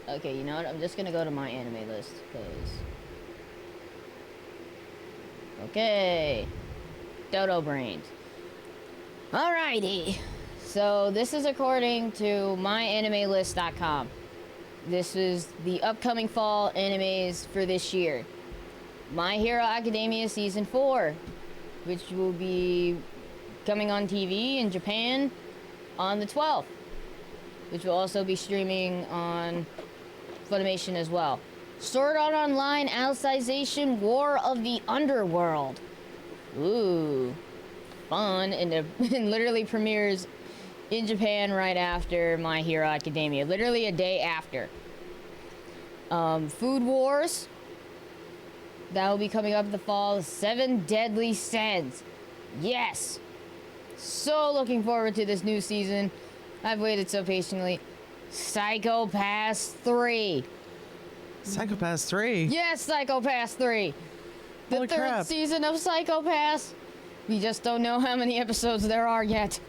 Speaker 1: Okay, you know what? I'm just gonna go to my anime list, because... Okay. Dodo Brains. Alrighty. So, this is according to myanimelist.com. This is the upcoming fall animes for this year. My Hero Academia Season 4, which will be coming on TV in Japan on the 12th, which will also be streaming on Funimation as well. Sword Art Online Alicization War of the Underworld. Ooh, fun. And it literally premieres in Japan right after My Hero Academia. Literally a day after. Food Wars. That will be coming up in the fall. 7 Deadly Sins. Yes! So looking forward to this new season. I've waited so patiently. Psycho-Pass 3.
Speaker 2: Psycho-Pass 3?
Speaker 1: Yes, Psycho-Pass 3. The
Speaker 2: Holy
Speaker 1: third
Speaker 2: crap.
Speaker 1: season of Psycho-Pass. We just don't know how many episodes there are yet.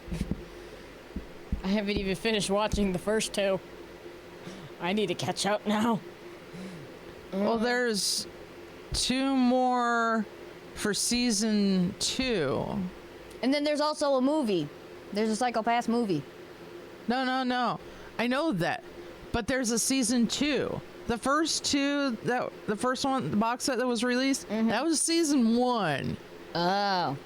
Speaker 1: I haven't even finished watching the first 2. I need to catch up now.
Speaker 2: Well, there's 2 more for season 2.
Speaker 1: And then there's also a movie. There's a Psycho-Pass movie.
Speaker 2: No. I know that. But there's a season 2. The first 2, the first one, the box set that was released, that was season 1.
Speaker 1: Oh.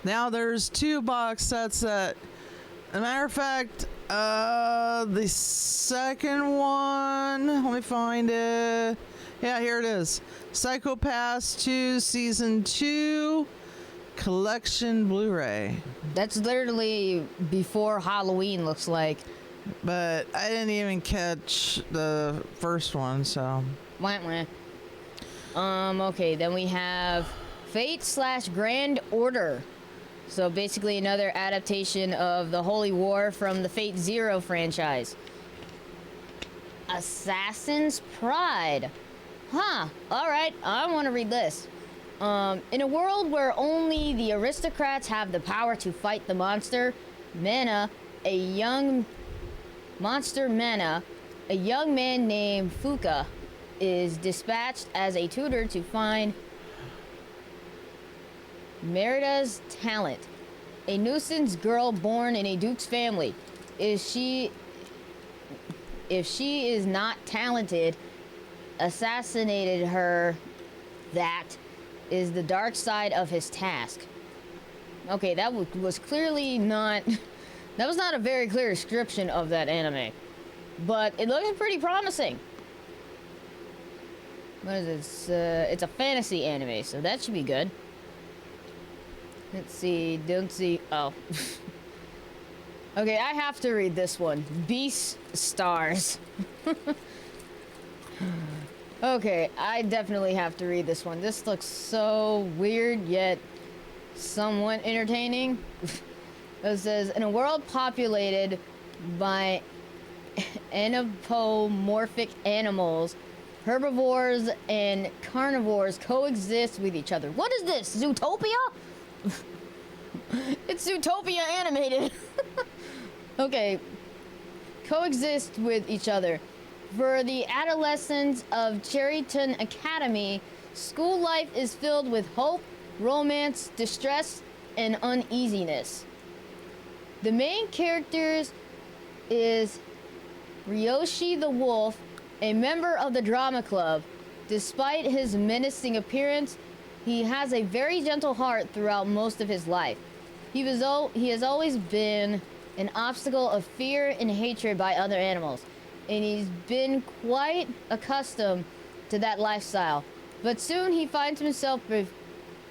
Speaker 2: Now there's 2 box sets that, as a matter of fact, the second one, let me find it. Yeah, here it is. Psycho-Pass 2 Season 2 Collection Blu-ray.
Speaker 1: That's literally before Halloween, looks like.
Speaker 2: But I didn't even catch the first one, so.
Speaker 1: Wah, wah. Okay, then we have Fate/Grand Order. So basically another adaptation of the Holy War from the Fate Zero franchise. Assassin's Pride. Huh, alright, I want to read this. In a world where only the aristocrats have the power to fight the monster, Mana, a young man named Fuka, is dispatched as a tutor to find Merida's talent, a nuisance girl born in a duke's family. If she is not talented, assassinated her. That is the dark side of his task. Okay, that was clearly not... That was not a very clear description of that anime. But it looks pretty promising. What is this? It's a fantasy anime, so that should be good. Let's see, don't see... Oh. Okay, I have to read this one. Beast Stars. Okay, I definitely have to read this one. This looks so weird, yet somewhat entertaining. It says, in a world populated by anthropomorphic animals, herbivores and carnivores coexist with each other. What is this? Zootopia? It's Zootopia animated. Okay. Coexist with each other. For the adolescents of Cherryton Academy, school life is filled with hope, romance, distress, and uneasiness. The main characters is Ryoshi the Wolf, a member of the drama club. Despite his menacing appearance, he has a very gentle heart throughout most of his life. He has always been an obstacle of fear and hatred by other animals, and he's been quite accustomed to that lifestyle. But soon he finds himself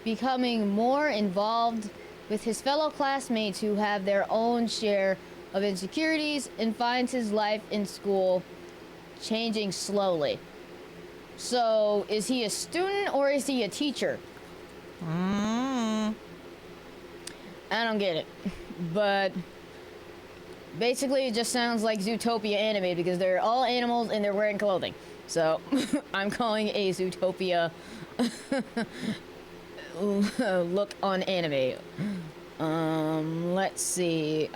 Speaker 1: becoming more involved with his fellow classmates who have their own share of insecurities, and finds his life in school changing slowly. So, is he a student or is he a teacher? I don't get it. But basically it just sounds like Zootopia anime because they're all animals and they're wearing clothing. So, I'm calling a Zootopia look on anime. Let's see.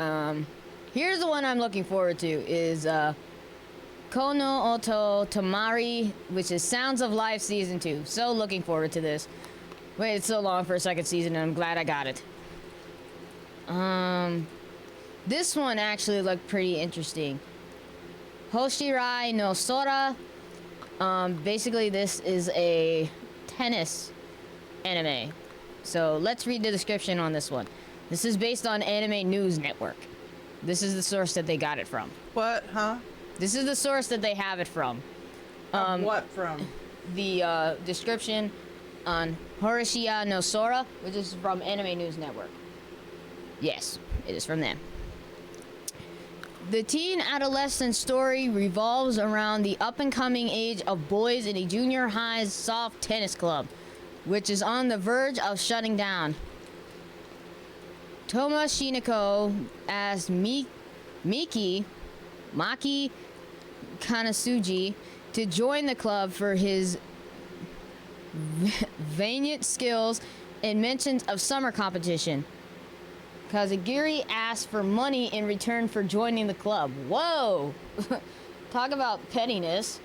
Speaker 1: Here's the one I'm looking forward to is Kono Oto Tamari, which is Sounds of Life Season 2. So looking forward to this. Waited so long for a second season and I'm glad I got it. This one actually looked pretty interesting. Hoshirai no Sora. Basically this is a tennis anime. So let's read the description on this one. This is based on Anime News Network. This is the source that they got it from.
Speaker 2: What? Huh?
Speaker 1: This is the source that they have it from.
Speaker 2: What from?
Speaker 1: The description on Horishia no Sora, which is from Anime News Network. Yes, it is from them. The teen adolescent story revolves around the up-and-coming age of boys in a junior high's soft tennis club, which is on the verge of shutting down. Toma Shinako asks Maki Kanasuji to join the club for his valiant skills and mentions of summer competition. Kazagiri asks for money in return for joining the club. Whoa! Talk about pettiness.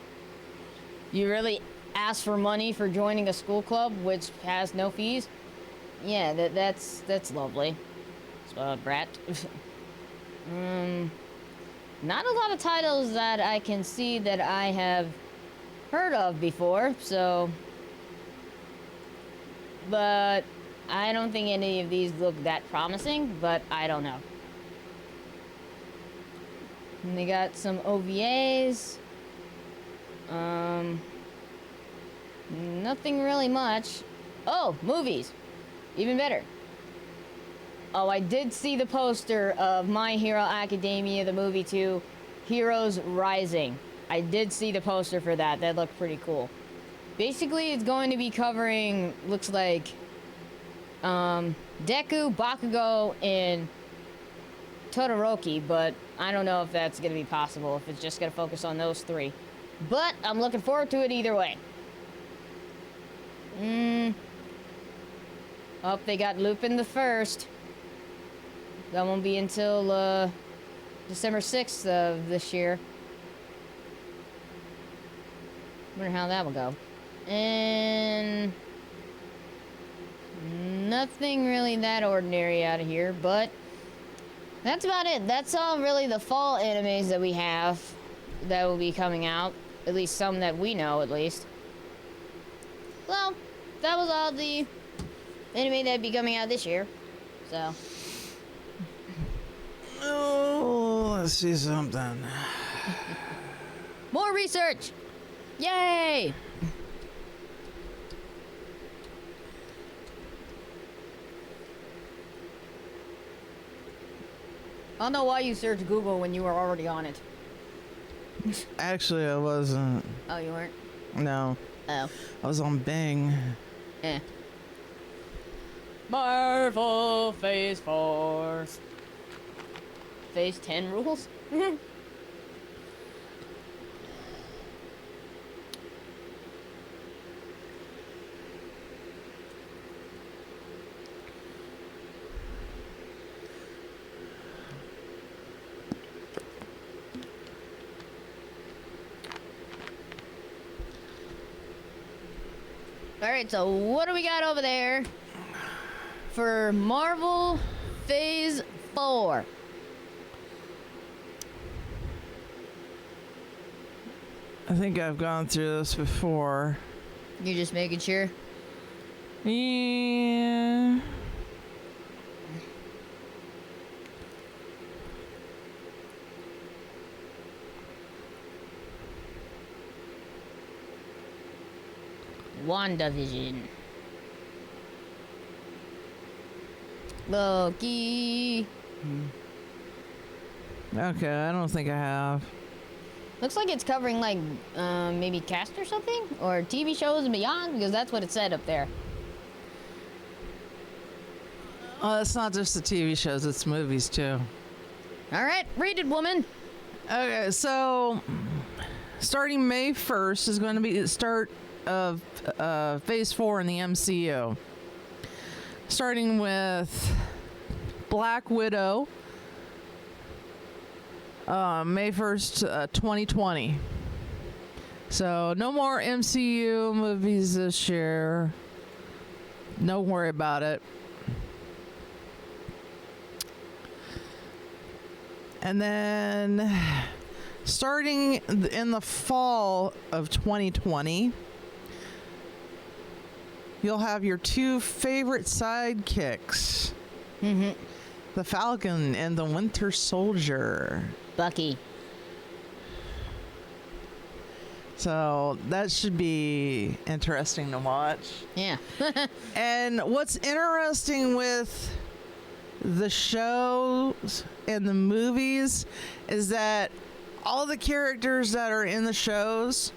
Speaker 1: You really ask for money for joining a school club which has no fees? Yeah, that's lovely. Spoiled brat. Not a lot of titles that I can see that I have heard of before, so... But I don't think any of these look that promising, but I don't know. And they got some OVAs. Nothing really much. Oh, movies. Even better. Oh, I did see the poster of My Hero Academia, the movie 2, Heroes Rising. I did see the poster for that. That looked pretty cool. Basically, it's going to be covering, looks like, Deku, Bakugo, and Todoroki, but I don't know if that's going to be possible, if it's just going to focus on those three. But I'm looking forward to it either way. Oh, they got Lupin the First. That won't be until December 6th of this year. Wonder how that will go. And nothing really that ordinary out of here, but that's about it. That's all really the fall animes that we have that will be coming out. At least some that we know, at least. Well, that was all the anime that'd be coming out this year. So.
Speaker 2: Oh, let's see something.
Speaker 1: More research! Yay! I don't know why you searched Google when you were already on it.
Speaker 2: Actually, I wasn't.
Speaker 1: Oh, you weren't?
Speaker 2: No.
Speaker 1: Oh.
Speaker 2: I was on Bing.
Speaker 1: Eh. Marvel Phase 4. Phase 10 rules? Alright, so what do we got over there for Marvel Phase 4?
Speaker 2: I think I've gone through this before.
Speaker 1: You're just making sure?
Speaker 2: Yeah.
Speaker 1: WandaVision. Loki.
Speaker 2: Okay, I don't think I have.
Speaker 1: Looks like it's covering like maybe cast or something, or TV shows and beyond, because that's what it said up there.
Speaker 2: Oh, it's not just the TV shows, it's movies too.
Speaker 1: All right, read it, woman.
Speaker 2: Okay, so starting May 1st is going to be the start of Phase 4 in the MCU. Starting with Black Widow, May 1st, 2020. So no more MCU movies this year. Don't worry about it. And then starting in the fall of 2020, you'll have your two favorite sidekicks.
Speaker 1: Mm-hmm.
Speaker 2: The Falcon and the Winter Soldier.
Speaker 1: Bucky.
Speaker 2: So that should be interesting to watch.
Speaker 1: Yeah.
Speaker 2: And what's interesting with the shows and the movies is that all the characters that are in the shows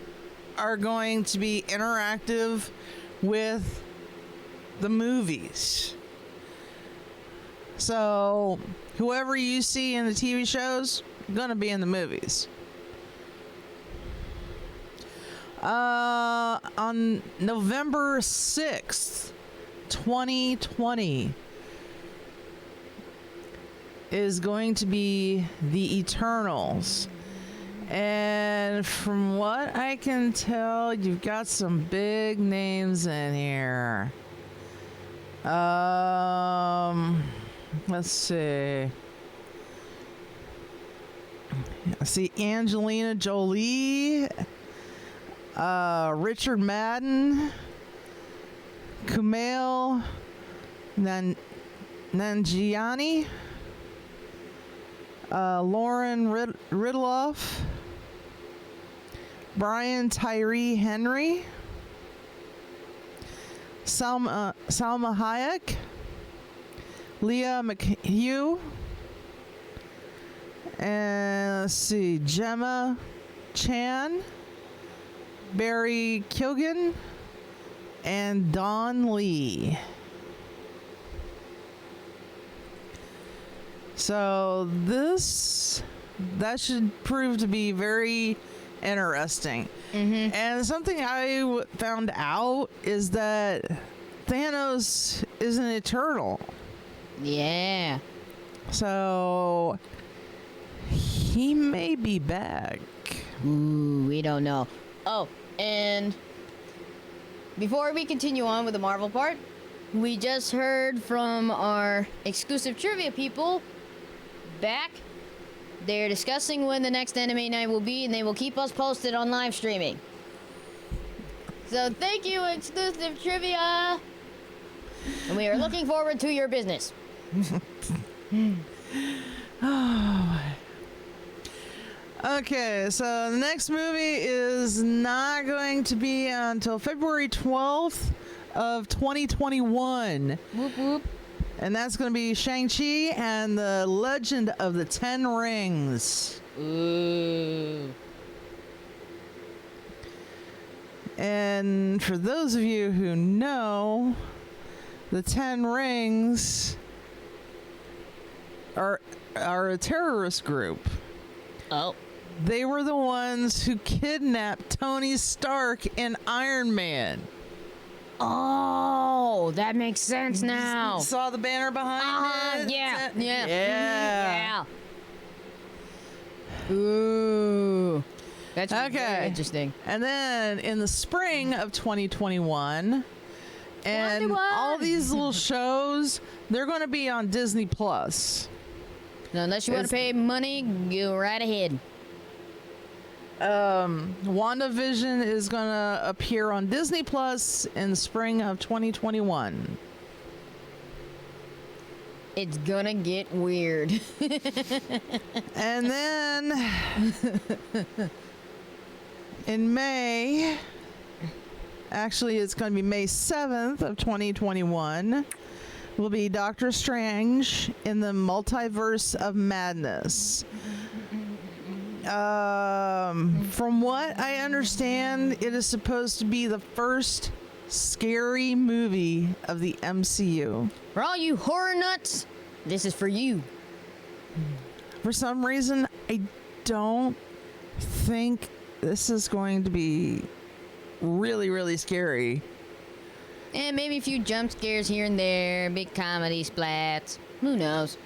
Speaker 2: are going to be interactive with the movies. So whoever you see in the TV shows gonna be in the movies. On November 6th, 2020 is going to be the Eternals. And from what I can tell, you've got some big names in here. Let's see. I see Angelina Jolie, Richard Madden, Kumail Nanjiani, Lauren Ridloff, Brian Tyree Henry, Salma Hayek, Leah McHugh, and let's see, Gemma Chan, Barry Keoghan, and Don Lee. So that should prove to be very interesting.
Speaker 1: Mm-hmm.
Speaker 2: And something I found out is that Thanos is an Eternal.
Speaker 1: Yeah.
Speaker 2: So he may be back.
Speaker 1: Ooh, we don't know. Oh, and before we continue on with the Marvel part, we just heard from our exclusive trivia people back. They're discussing when the next anime night will be, and they will keep us posted on live streaming. So thank you, exclusive trivia. And we are looking forward to your business.
Speaker 2: Oh, okay, so the next movie is not going to be until February 12th of 2021.
Speaker 1: Whoop whoop.
Speaker 2: And that's going to be Shang-Chi and the Legend of the Ten Rings.
Speaker 1: Ooh.
Speaker 2: And for those of you who know, the Ten Rings are a terrorist group.
Speaker 1: Oh.
Speaker 2: They were the ones who kidnapped Tony Stark in Iron Man.
Speaker 1: Oh, that makes sense now.
Speaker 2: Saw the banner behind it?
Speaker 1: Yeah. Yeah.
Speaker 2: Yeah.
Speaker 1: Yeah. Ooh. That's
Speaker 2: Okay.
Speaker 1: very interesting.
Speaker 2: And then in the spring of 2021, and all these little shows, they're going to be on Disney Plus.
Speaker 1: Now, unless you want to pay money, go right ahead.
Speaker 2: WandaVision is going to appear on Disney Plus in the spring of 2021.
Speaker 1: It's gonna get weird.
Speaker 2: And then in May, actually it's going to be May 7th of 2021, will be Doctor Strange in the Multiverse of Madness. From what I understand, it is supposed to be the first scary movie of the MCU.
Speaker 1: For all you horror nuts, this is for you.
Speaker 2: For some reason, I don't think this is going to be really, really scary.
Speaker 1: And maybe a few jump scares here and there, big comedy splats. Who knows?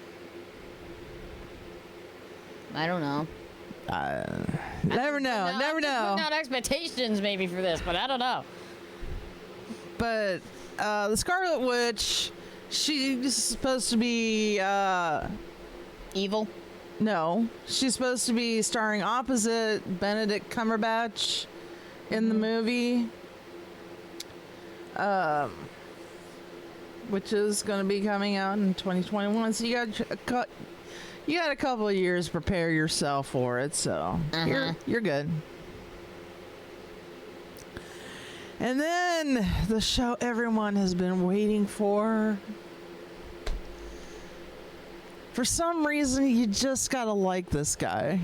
Speaker 1: I don't know.
Speaker 2: Never know. Never know.
Speaker 1: Putting out expectations maybe for this, but I don't know.
Speaker 2: But the Scarlet Witch, she's supposed to be
Speaker 1: Evil?
Speaker 2: no, she's supposed to be starring opposite Benedict Cumberbatch in the movie, which is going to be coming out in 2021. So you got a couple of years to prepare yourself for it. So you're good. And then the show everyone has been waiting for. For some reason, you just gotta like this guy.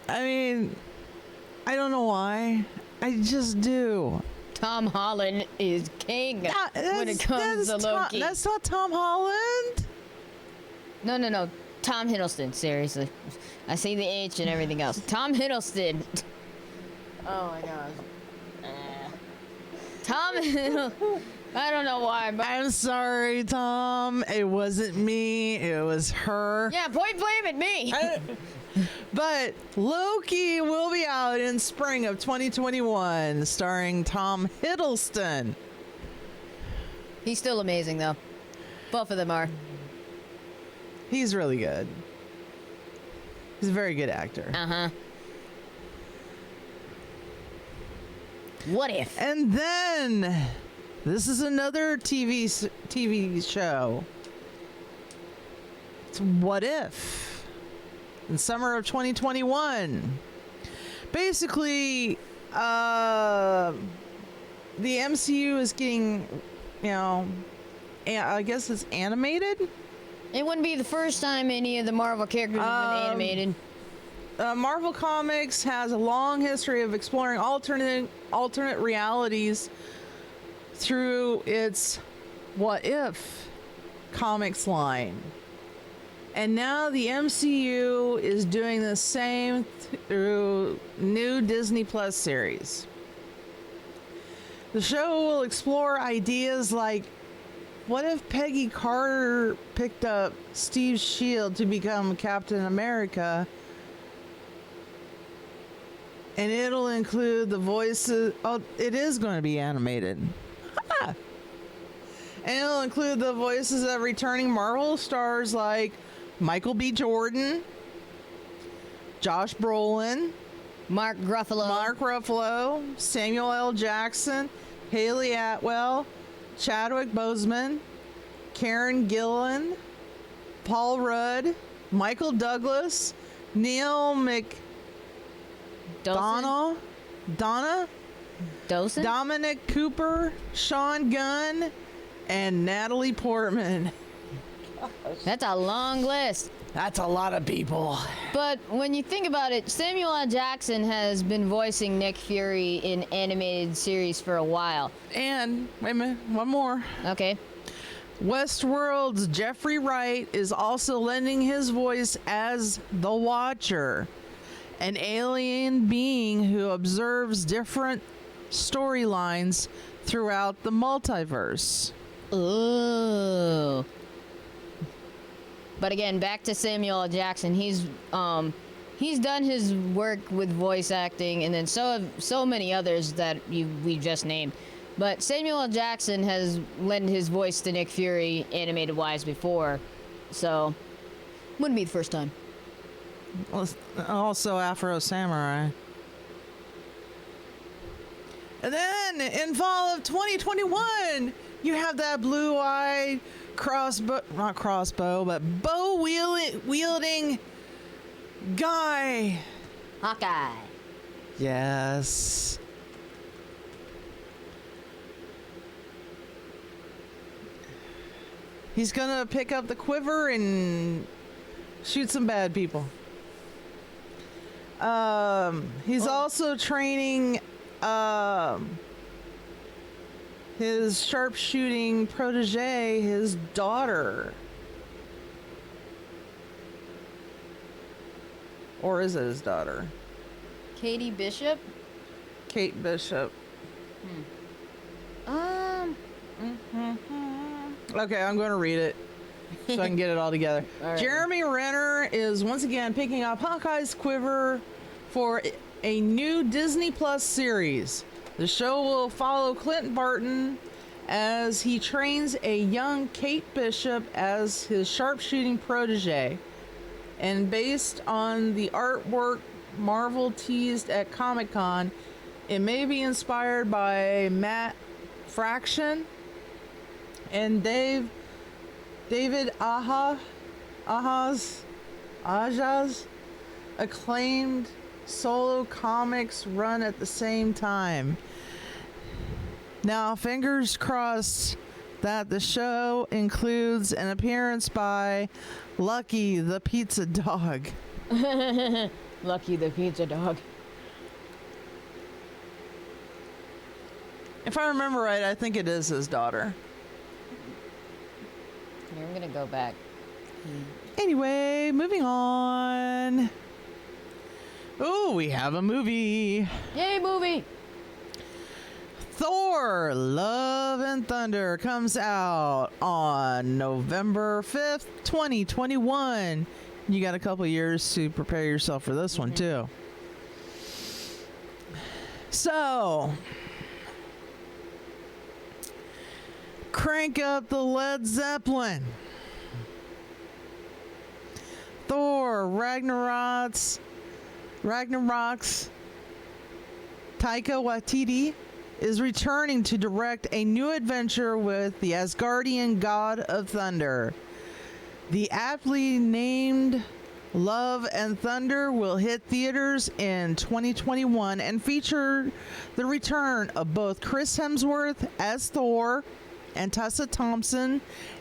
Speaker 2: I mean, I don't know why. I just do.
Speaker 1: Tom Holland is king when it comes to Loki.
Speaker 2: That's not Tom Holland.
Speaker 1: No. Tom Hiddleston, seriously. I see the H and everything else. Tom Hiddleston. Oh my gosh. Tom Hiddleston. I don't know why, but
Speaker 2: I'm sorry, Tom. It wasn't me. It was her.
Speaker 1: yeah, point blame at me.
Speaker 2: But Loki will be out in spring of 2021, starring Tom Hiddleston.
Speaker 1: He's still amazing, though. Both of them are.
Speaker 2: He's really good. He's a very good actor.
Speaker 1: Uh-huh. What if?
Speaker 2: And then this is another TV show. It's What If? In summer of 2021. Basically, the MCU is getting, I guess it's animated.
Speaker 1: It wouldn't be the first time any of the Marvel characters have been animated.
Speaker 2: Marvel Comics has a long history of exploring alternate realities through its What If comics line. And now the MCU is doing the same through new Disney Plus series. The show will explore ideas like, what if Peggy Carter picked up Steve's shield to become Captain America? And it'll include the voices. Oh, it is going to be animated. And it'll include the voices of returning Marvel stars like Michael B. Jordan, Josh Brolin,
Speaker 1: Mark Ruffalo, Samuel L. Jackson, Haley Atwell, Chadwick Boseman,
Speaker 2: Karen Gillan, Paul Rudd, Michael Douglas, Neil
Speaker 1: Dawson?
Speaker 2: Donna,
Speaker 1: Dawson?
Speaker 2: Dominic Cooper, Sean Gunn, and Natalie Portman.
Speaker 1: That's a long list.
Speaker 2: That's a lot of people.
Speaker 1: But when you think about it, Samuel L. Jackson has been voicing Nick Fury in animated series for a while.
Speaker 2: And, wait a minute, one more.
Speaker 1: Okay.
Speaker 2: Westworld's Jeffrey Wright is also lending his voice as the Watcher, an alien being who observes different storylines throughout the multiverse.
Speaker 1: Ooh. But again, back to Samuel L. Jackson. He's done his work with voice acting, and then so have so many others that we just named. But Samuel L. Jackson has lent his voice to Nick Fury animated wise before, so wouldn't be the first time.
Speaker 2: Also Afro Samurai. And then in fall of 2021, you have that blue-eyed not crossbow, but bow wielding guy.
Speaker 1: Hawkeye.
Speaker 2: Yes. He's gonna pick up the quiver and shoot some bad people. He's also training his sharpshooting protege, his daughter. Or is it his daughter?
Speaker 1: Katie Bishop?
Speaker 2: Kate Bishop. Okay, I'm going to read it so I can get it all together.
Speaker 1: All right.
Speaker 2: Jeremy Renner is once again picking up Hawkeye's quiver for a new Disney Plus series. The show will follow Clint Barton as he trains a young Kate Bishop as his sharpshooting protege. And based on the artwork Marvel teased at Comic-Con, it may be inspired by Matt Fraction and David Aja's acclaimed solo comics run at the same time. Now, fingers crossed that the show includes an appearance by Lucky the Pizza Dog.
Speaker 1: Lucky the Pizza Dog.
Speaker 2: If I remember right, I think it is his daughter.
Speaker 1: Here, I'm gonna go back.
Speaker 2: Anyway, moving on. Oh, we have a movie.
Speaker 1: Yay, movie!
Speaker 2: Thor, Love and Thunder comes out on November 5th, 2021. You got a couple years to prepare yourself for this one, too. So, crank up the Led Zeppelin. Thor, Ragnarok's Taika Waititi is returning to direct a new adventure with the Asgardian god of thunder. The aptly named Love and Thunder will hit theaters in 2021 and feature the return of both Chris Hemsworth as Thor and Tessa Thompson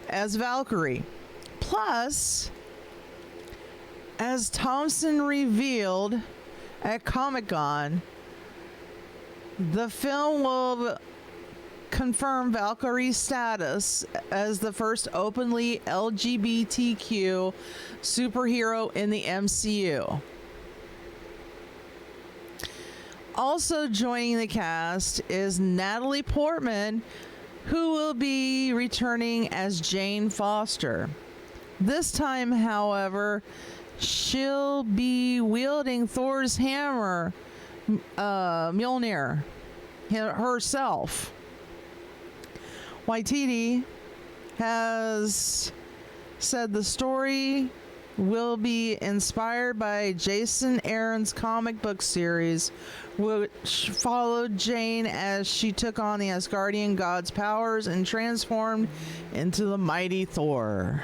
Speaker 2: as Valkyrie. Plus, as Thompson revealed at Comic-Con, the film will confirm Valkyrie's status as the first openly LGBTQ superhero in the MCU. Also joining the cast is Natalie Portman, who will be returning as Jane Foster. This time, however, she'll be wielding Thor's hammer, Mjolnir, herself. Waititi has said the story will be inspired by Jason Aaron's comic book series, which followed Jane as she took on the Asgardian god's powers and transformed into the mighty Thor.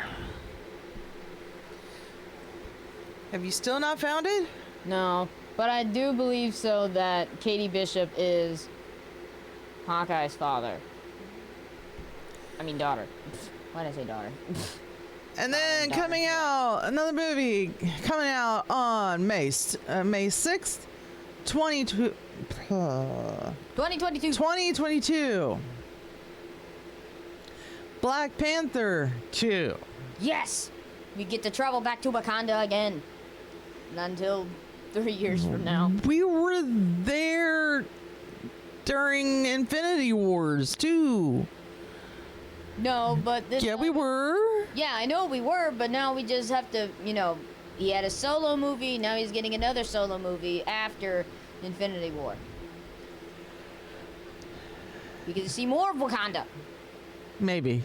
Speaker 2: Have you still not found it?
Speaker 1: No, but I do believe so that Katie Bishop is Hawkeye's father. I mean daughter. Why did I say daughter?
Speaker 2: And then coming out, another movie coming out on May 6th, 2022. Black Panther 2.
Speaker 1: Yes! We get to travel back to Wakanda again. Not until 3 years from now.
Speaker 2: We were there during Infinity Wars too.
Speaker 1: No, but this
Speaker 2: Yeah, we were.
Speaker 1: Yeah, I know we were, but now we just have to, you know, he had a solo movie, now he's getting another solo movie after Infinity War. We get to see more of Wakanda.
Speaker 2: Maybe.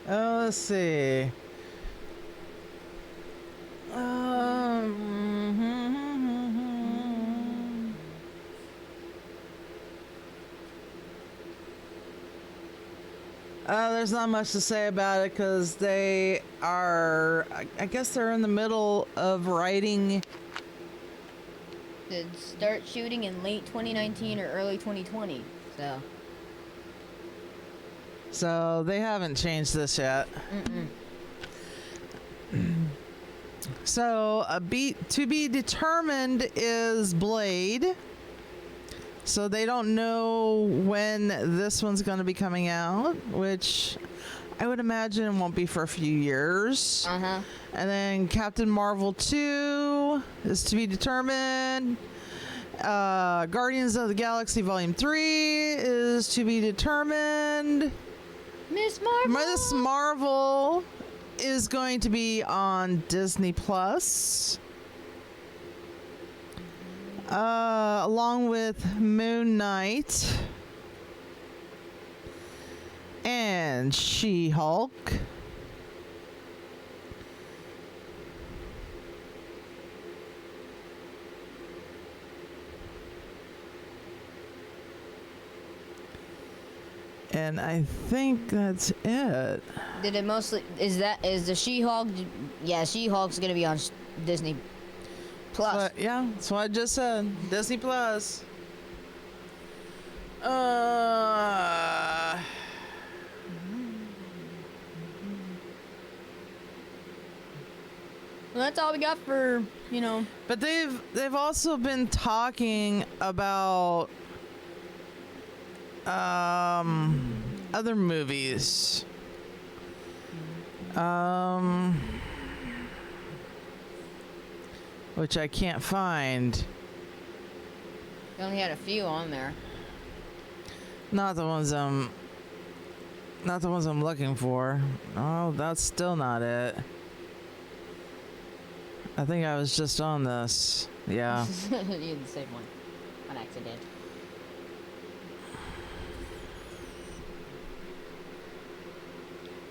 Speaker 2: Oh, let's see. There's not much to say about it because they are, I guess they're in the middle of writing.
Speaker 1: To start shooting in late 2019 or early 2020, so.
Speaker 2: So they haven't changed this yet. So to be determined is Blade. So they don't know when this one's going to be coming out, which I would imagine won't be for a few years.
Speaker 1: Uh-huh.
Speaker 2: And then Captain Marvel 2 is to be determined. Guardians of the Galaxy Volume 3 is to be determined.
Speaker 1: Miss Marvel!
Speaker 2: Miss Marvel is going to be on Disney Plus. Along with Moon Knight and She-Hulk. And I think that's it.
Speaker 1: Did it mostly, is the She-Hulk, yeah, She-Hulk's gonna be on Disney Plus.
Speaker 2: Yeah, that's what I just said. Disney Plus.
Speaker 1: Well, that's all we got for, you know.
Speaker 2: But they've also been talking about other movies. Which I can't find.
Speaker 1: We only had a few on there.
Speaker 2: Not the ones I'm looking for. Oh, that's still not it. I think I was just on this. Yeah.
Speaker 1: You did the same one. On accident.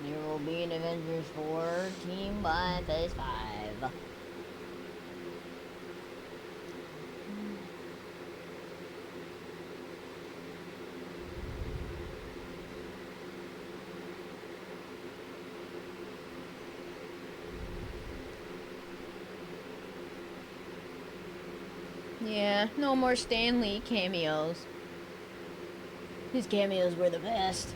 Speaker 1: There will be an Avengers 4 team by Phase 5. Yeah, no more Stan Lee cameos. His cameos were the best.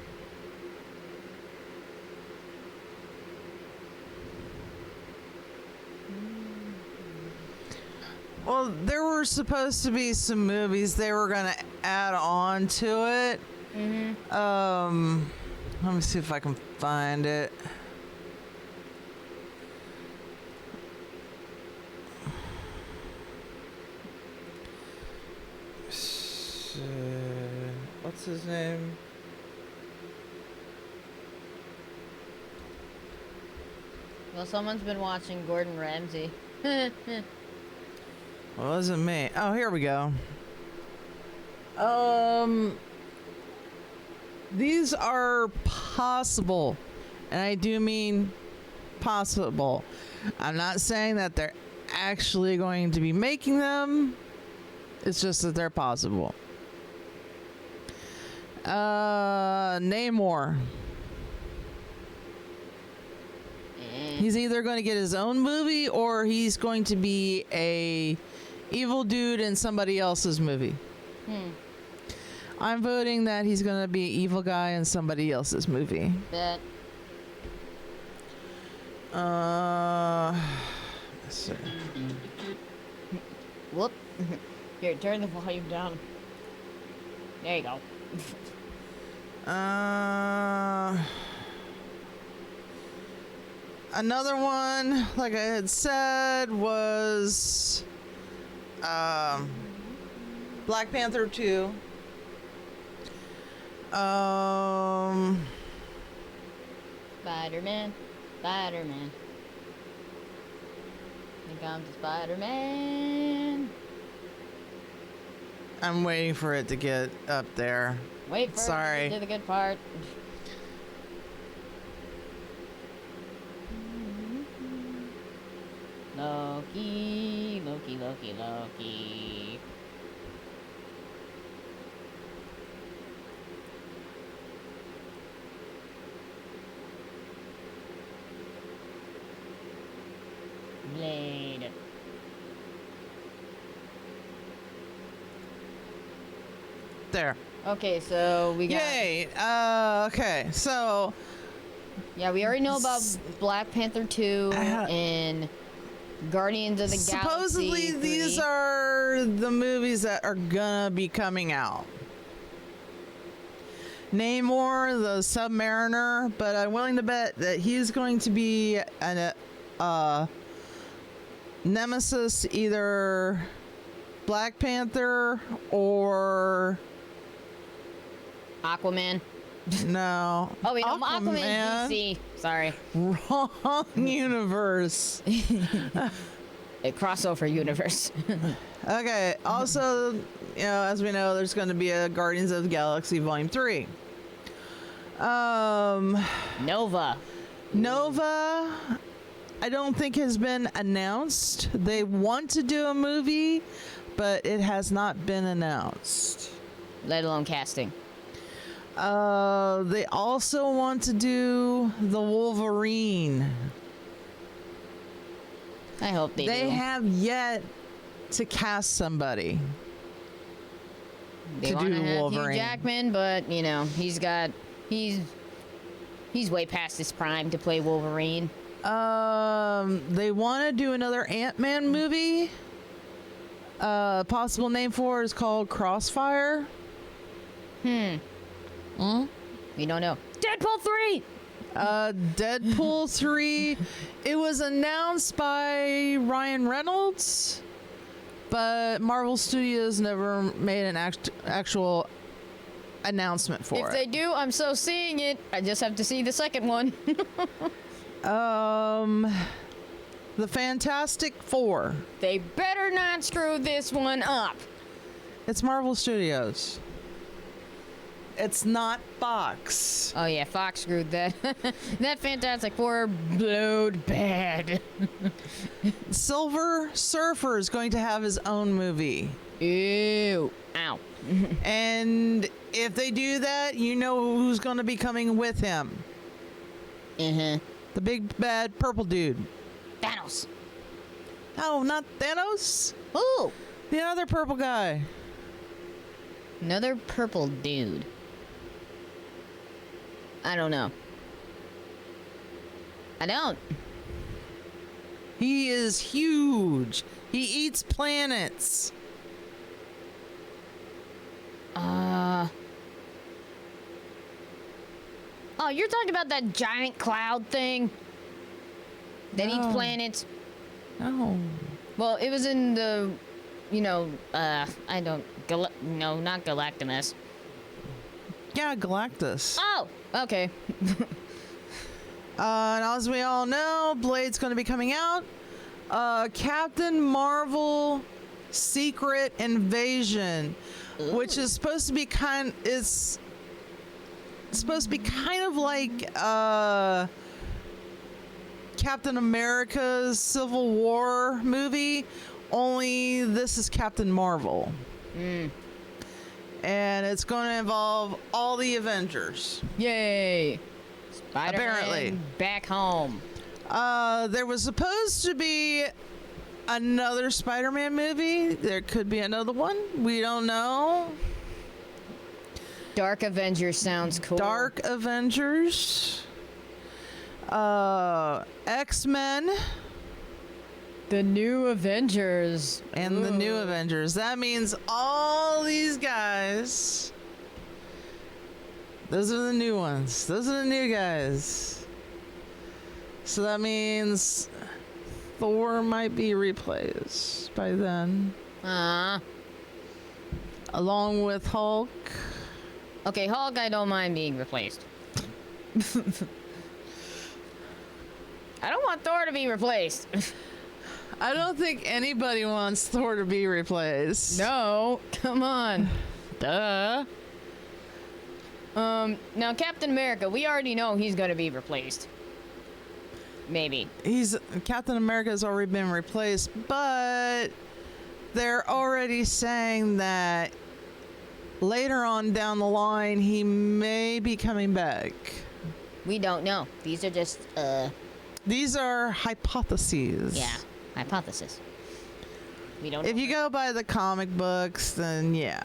Speaker 2: Well, there were supposed to be some movies they were gonna add on to it. Let me see if I can find it. What's his name?
Speaker 1: Well, someone's been watching Gordon Ramsay.
Speaker 2: Well, it wasn't me. Oh, here we go. these are possible, and I do mean possible. I'm not saying that they're actually going to be making them. It's just that they're possible. Namor. He's either going to get his own movie or he's going to be a evil dude in somebody else's movie. I'm voting that he's going to be an evil guy in somebody else's movie.
Speaker 1: Bet.
Speaker 2: Let's see.
Speaker 1: Whoop. Here, turn the volume down. There you go.
Speaker 2: Another one, like I had said, was Black Panther 2.
Speaker 1: Spider-Man. Spider-Man. Here comes the Spider-Man.
Speaker 2: I'm waiting for it to get up there.
Speaker 1: Wait for
Speaker 2: Sorry.
Speaker 1: it to get to the good part. Loki, Loki, Loki, Loki. Blade.
Speaker 2: There.
Speaker 1: Okay, so we got.
Speaker 2: Yay. Okay. So.
Speaker 1: Yeah, we already know about Black Panther 2 and Guardians of the Galaxy.
Speaker 2: Supposedly,
Speaker 1: 3.
Speaker 2: these are the movies that are gonna be coming out. Namor, the Submariner, but I'm willing to bet that he's going to be an nemesis, either Black Panther or
Speaker 1: Aquaman.
Speaker 2: no.
Speaker 1: Oh wait, no, Aquaman is DC. Sorry.
Speaker 2: Wrong universe.
Speaker 1: A crossover universe.
Speaker 2: Okay. Also, you know, as we know, there's going to be a Guardians of the Galaxy Volume 3.
Speaker 1: Nova.
Speaker 2: Nova, I don't think has been announced. They want to do a movie, but it has not been announced.
Speaker 1: Let alone casting.
Speaker 2: They also want to do the Wolverine.
Speaker 1: I hope they do.
Speaker 2: They have yet to cast somebody
Speaker 1: They
Speaker 2: to
Speaker 1: want
Speaker 2: do
Speaker 1: to have
Speaker 2: Wolverine.
Speaker 1: Hugh Jackman, but you know he's way past his prime to play Wolverine.
Speaker 2: They want to do another Ant-Man movie. Possible name for it is called Crossfire.
Speaker 1: We don't know. Deadpool 3.
Speaker 2: Deadpool 3. It was announced by Ryan Reynolds, but Marvel Studios never made an actual announcement for
Speaker 1: If
Speaker 2: it.
Speaker 1: they do, I'm so seeing it. I just have to see the second one.
Speaker 2: The Fantastic Four.
Speaker 1: They better not screw this one up.
Speaker 2: It's Marvel Studios. It's not Fox.
Speaker 1: Oh yeah, Fox screwed that. That Fantastic Four blowed bad.
Speaker 2: Silver Surfer is going to have his own movie.
Speaker 1: Ew. Ow.
Speaker 2: And if they do that, you know who's going to be coming with him.
Speaker 1: Uh-huh.
Speaker 2: The big bad purple dude.
Speaker 1: Thanos.
Speaker 2: Oh, not Thanos.
Speaker 1: Ooh.
Speaker 2: The other purple guy.
Speaker 1: Another purple dude. I don't know. I don't.
Speaker 2: He is huge. He eats planets.
Speaker 1: Oh, you're talking about that giant cloud thing that eats
Speaker 2: No.
Speaker 1: planets?
Speaker 2: Oh.
Speaker 1: Well, it was in the, I don't, no, not Galactimus.
Speaker 2: Yeah, Galactus.
Speaker 1: Oh, okay.
Speaker 2: And as we all know, Blade's going to be coming out. Captain Marvel Secret Invasion, which is supposed to be supposed to be kind of like Captain America's Civil War movie, only this is Captain Marvel. And it's going to involve all the Avengers.
Speaker 1: Yay! Spider-Man
Speaker 2: Apparently.
Speaker 1: back home.
Speaker 2: There was supposed to be another Spider-Man movie. There could be another one. We don't know.
Speaker 1: Dark Avengers sounds cool.
Speaker 2: Dark Avengers. X-Men.
Speaker 1: The new Avengers.
Speaker 2: And the new
Speaker 1: Ooh.
Speaker 2: Avengers. That means all these guys. Those are the new ones. Those are the new guys. So that means Thor might be replaced by then. Along with Hulk.
Speaker 1: Okay, Hulk, I don't mind being replaced. I don't want Thor to be replaced.
Speaker 2: I don't think anybody wants Thor to be replaced.
Speaker 1: No, come on.
Speaker 2: Duh.
Speaker 1: Now Captain America, we already know he's gonna be replaced. Maybe.
Speaker 2: Captain America's already been replaced, but they're already saying that later on down the line he may be coming back.
Speaker 1: We don't know. These are just,
Speaker 2: These are hypotheses.
Speaker 1: yeah, hypothesis. We don't
Speaker 2: If
Speaker 1: know.
Speaker 2: you go by the comic books, then yeah.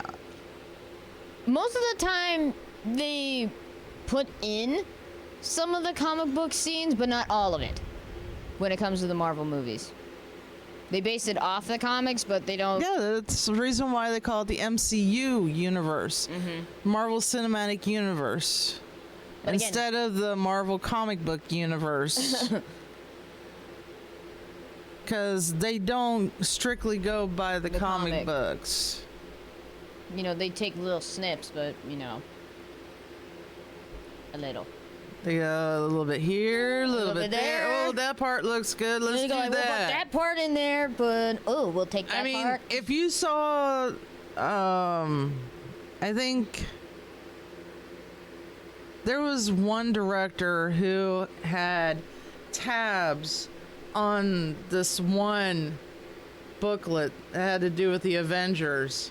Speaker 1: Most of the time, they put in some of the comic book scenes, but not all of it. When it comes to the Marvel movies, they base it off the comics, but they don't.
Speaker 2: Yeah, that's the reason why they call it the MCU universe. Marvel Cinematic Universe.
Speaker 1: But again-
Speaker 2: Instead of the Marvel comic book universe. Because they don't strictly go by the comic
Speaker 1: comic.
Speaker 2: books.
Speaker 1: You know, they take little snips, but you know, a little.
Speaker 2: They go a little bit here, a little bit there.
Speaker 1: there.
Speaker 2: Oh, that part looks good. Let's
Speaker 1: They
Speaker 2: do
Speaker 1: go like,
Speaker 2: that.
Speaker 1: We'll put that part in there, but we'll take that
Speaker 2: I mean,
Speaker 1: part.
Speaker 2: if you saw, I think there was one director who had tabs on this one booklet that had to do with the Avengers.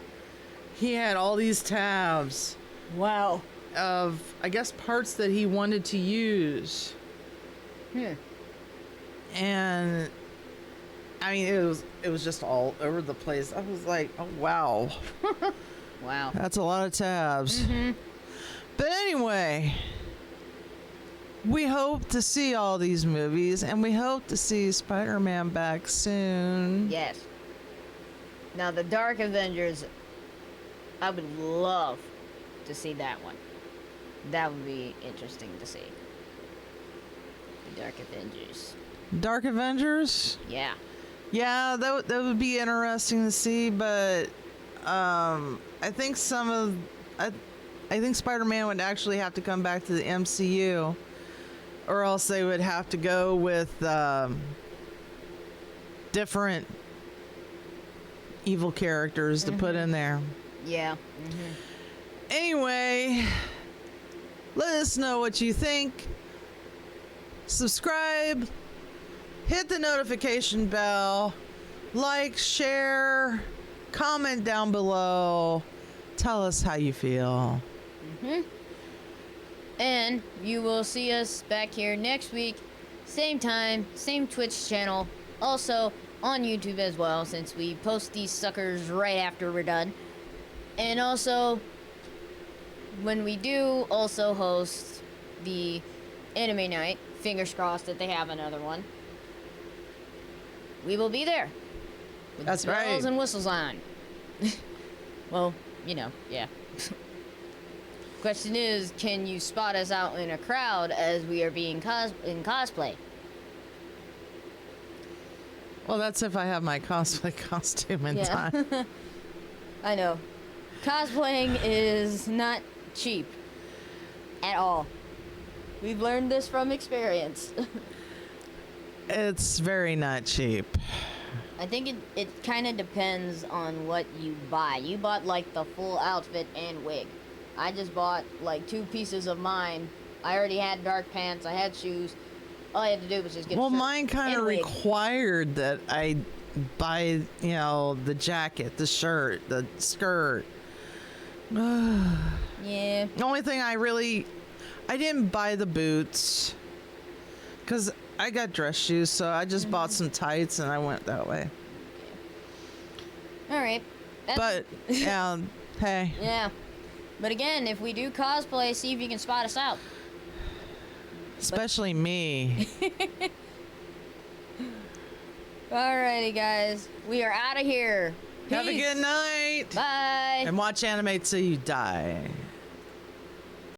Speaker 2: He had all these tabs
Speaker 1: Wow.
Speaker 2: of, I guess, parts that he wanted to use. And I mean, it was just all over the place. I was like, oh wow,
Speaker 1: Wow.
Speaker 2: that's a lot of tabs. But anyway, we hope to see all these movies, and we hope to see Spider-Man back soon.
Speaker 1: Yes. Now the Dark Avengers, I would love to see that one. That would be interesting to see. The Dark Avengers.
Speaker 2: Dark Avengers.
Speaker 1: Yeah.
Speaker 2: Yeah, that would be interesting to see, but I think I think Spider-Man would actually have to come back to the MCU, or else they would have to go with different evil characters to put in there.
Speaker 1: Yeah.
Speaker 2: Anyway, let us know what you think. Subscribe, hit the notification bell, like, share, comment down below. Tell us how you feel.
Speaker 1: And you will see us back here next week, same time, same Twitch channel, also on YouTube as well, since we post these suckers right after we're done. And also, when we do also host the anime night, fingers crossed that they have another one, we will be there. With
Speaker 2: That's
Speaker 1: bells
Speaker 2: right.
Speaker 1: and whistles on. Well, you know, yeah. Question is, can you spot us out in a crowd as we are being in cosplay?
Speaker 2: Well, that's if I have my cosplay costume in time.
Speaker 1: I know. Cosplaying is not cheap. At all. We've learned this from experience.
Speaker 2: It's very not cheap.
Speaker 1: I think it kind of depends on what you buy. You bought like the full outfit and wig. I just bought like 2 pieces of mine. I already had dark pants. I had shoes. All I had to do was just get.
Speaker 2: Well,
Speaker 1: a shirt
Speaker 2: mine kind of
Speaker 1: and wig.
Speaker 2: required that I buy, you know, the jacket, the shirt, the skirt.
Speaker 1: Yeah.
Speaker 2: The only thing I didn't buy the boots because I got dress shoes, so I just bought some tights and I went that way.
Speaker 1: All right.
Speaker 2: But hey.
Speaker 1: Yeah. But again, if we do cosplay, see if you can spot us out.
Speaker 2: Especially me.
Speaker 1: Alrighty, guys. We are out of here.
Speaker 2: Have a
Speaker 1: Peace.
Speaker 2: good night.
Speaker 1: Bye.
Speaker 2: And watch anime till you die.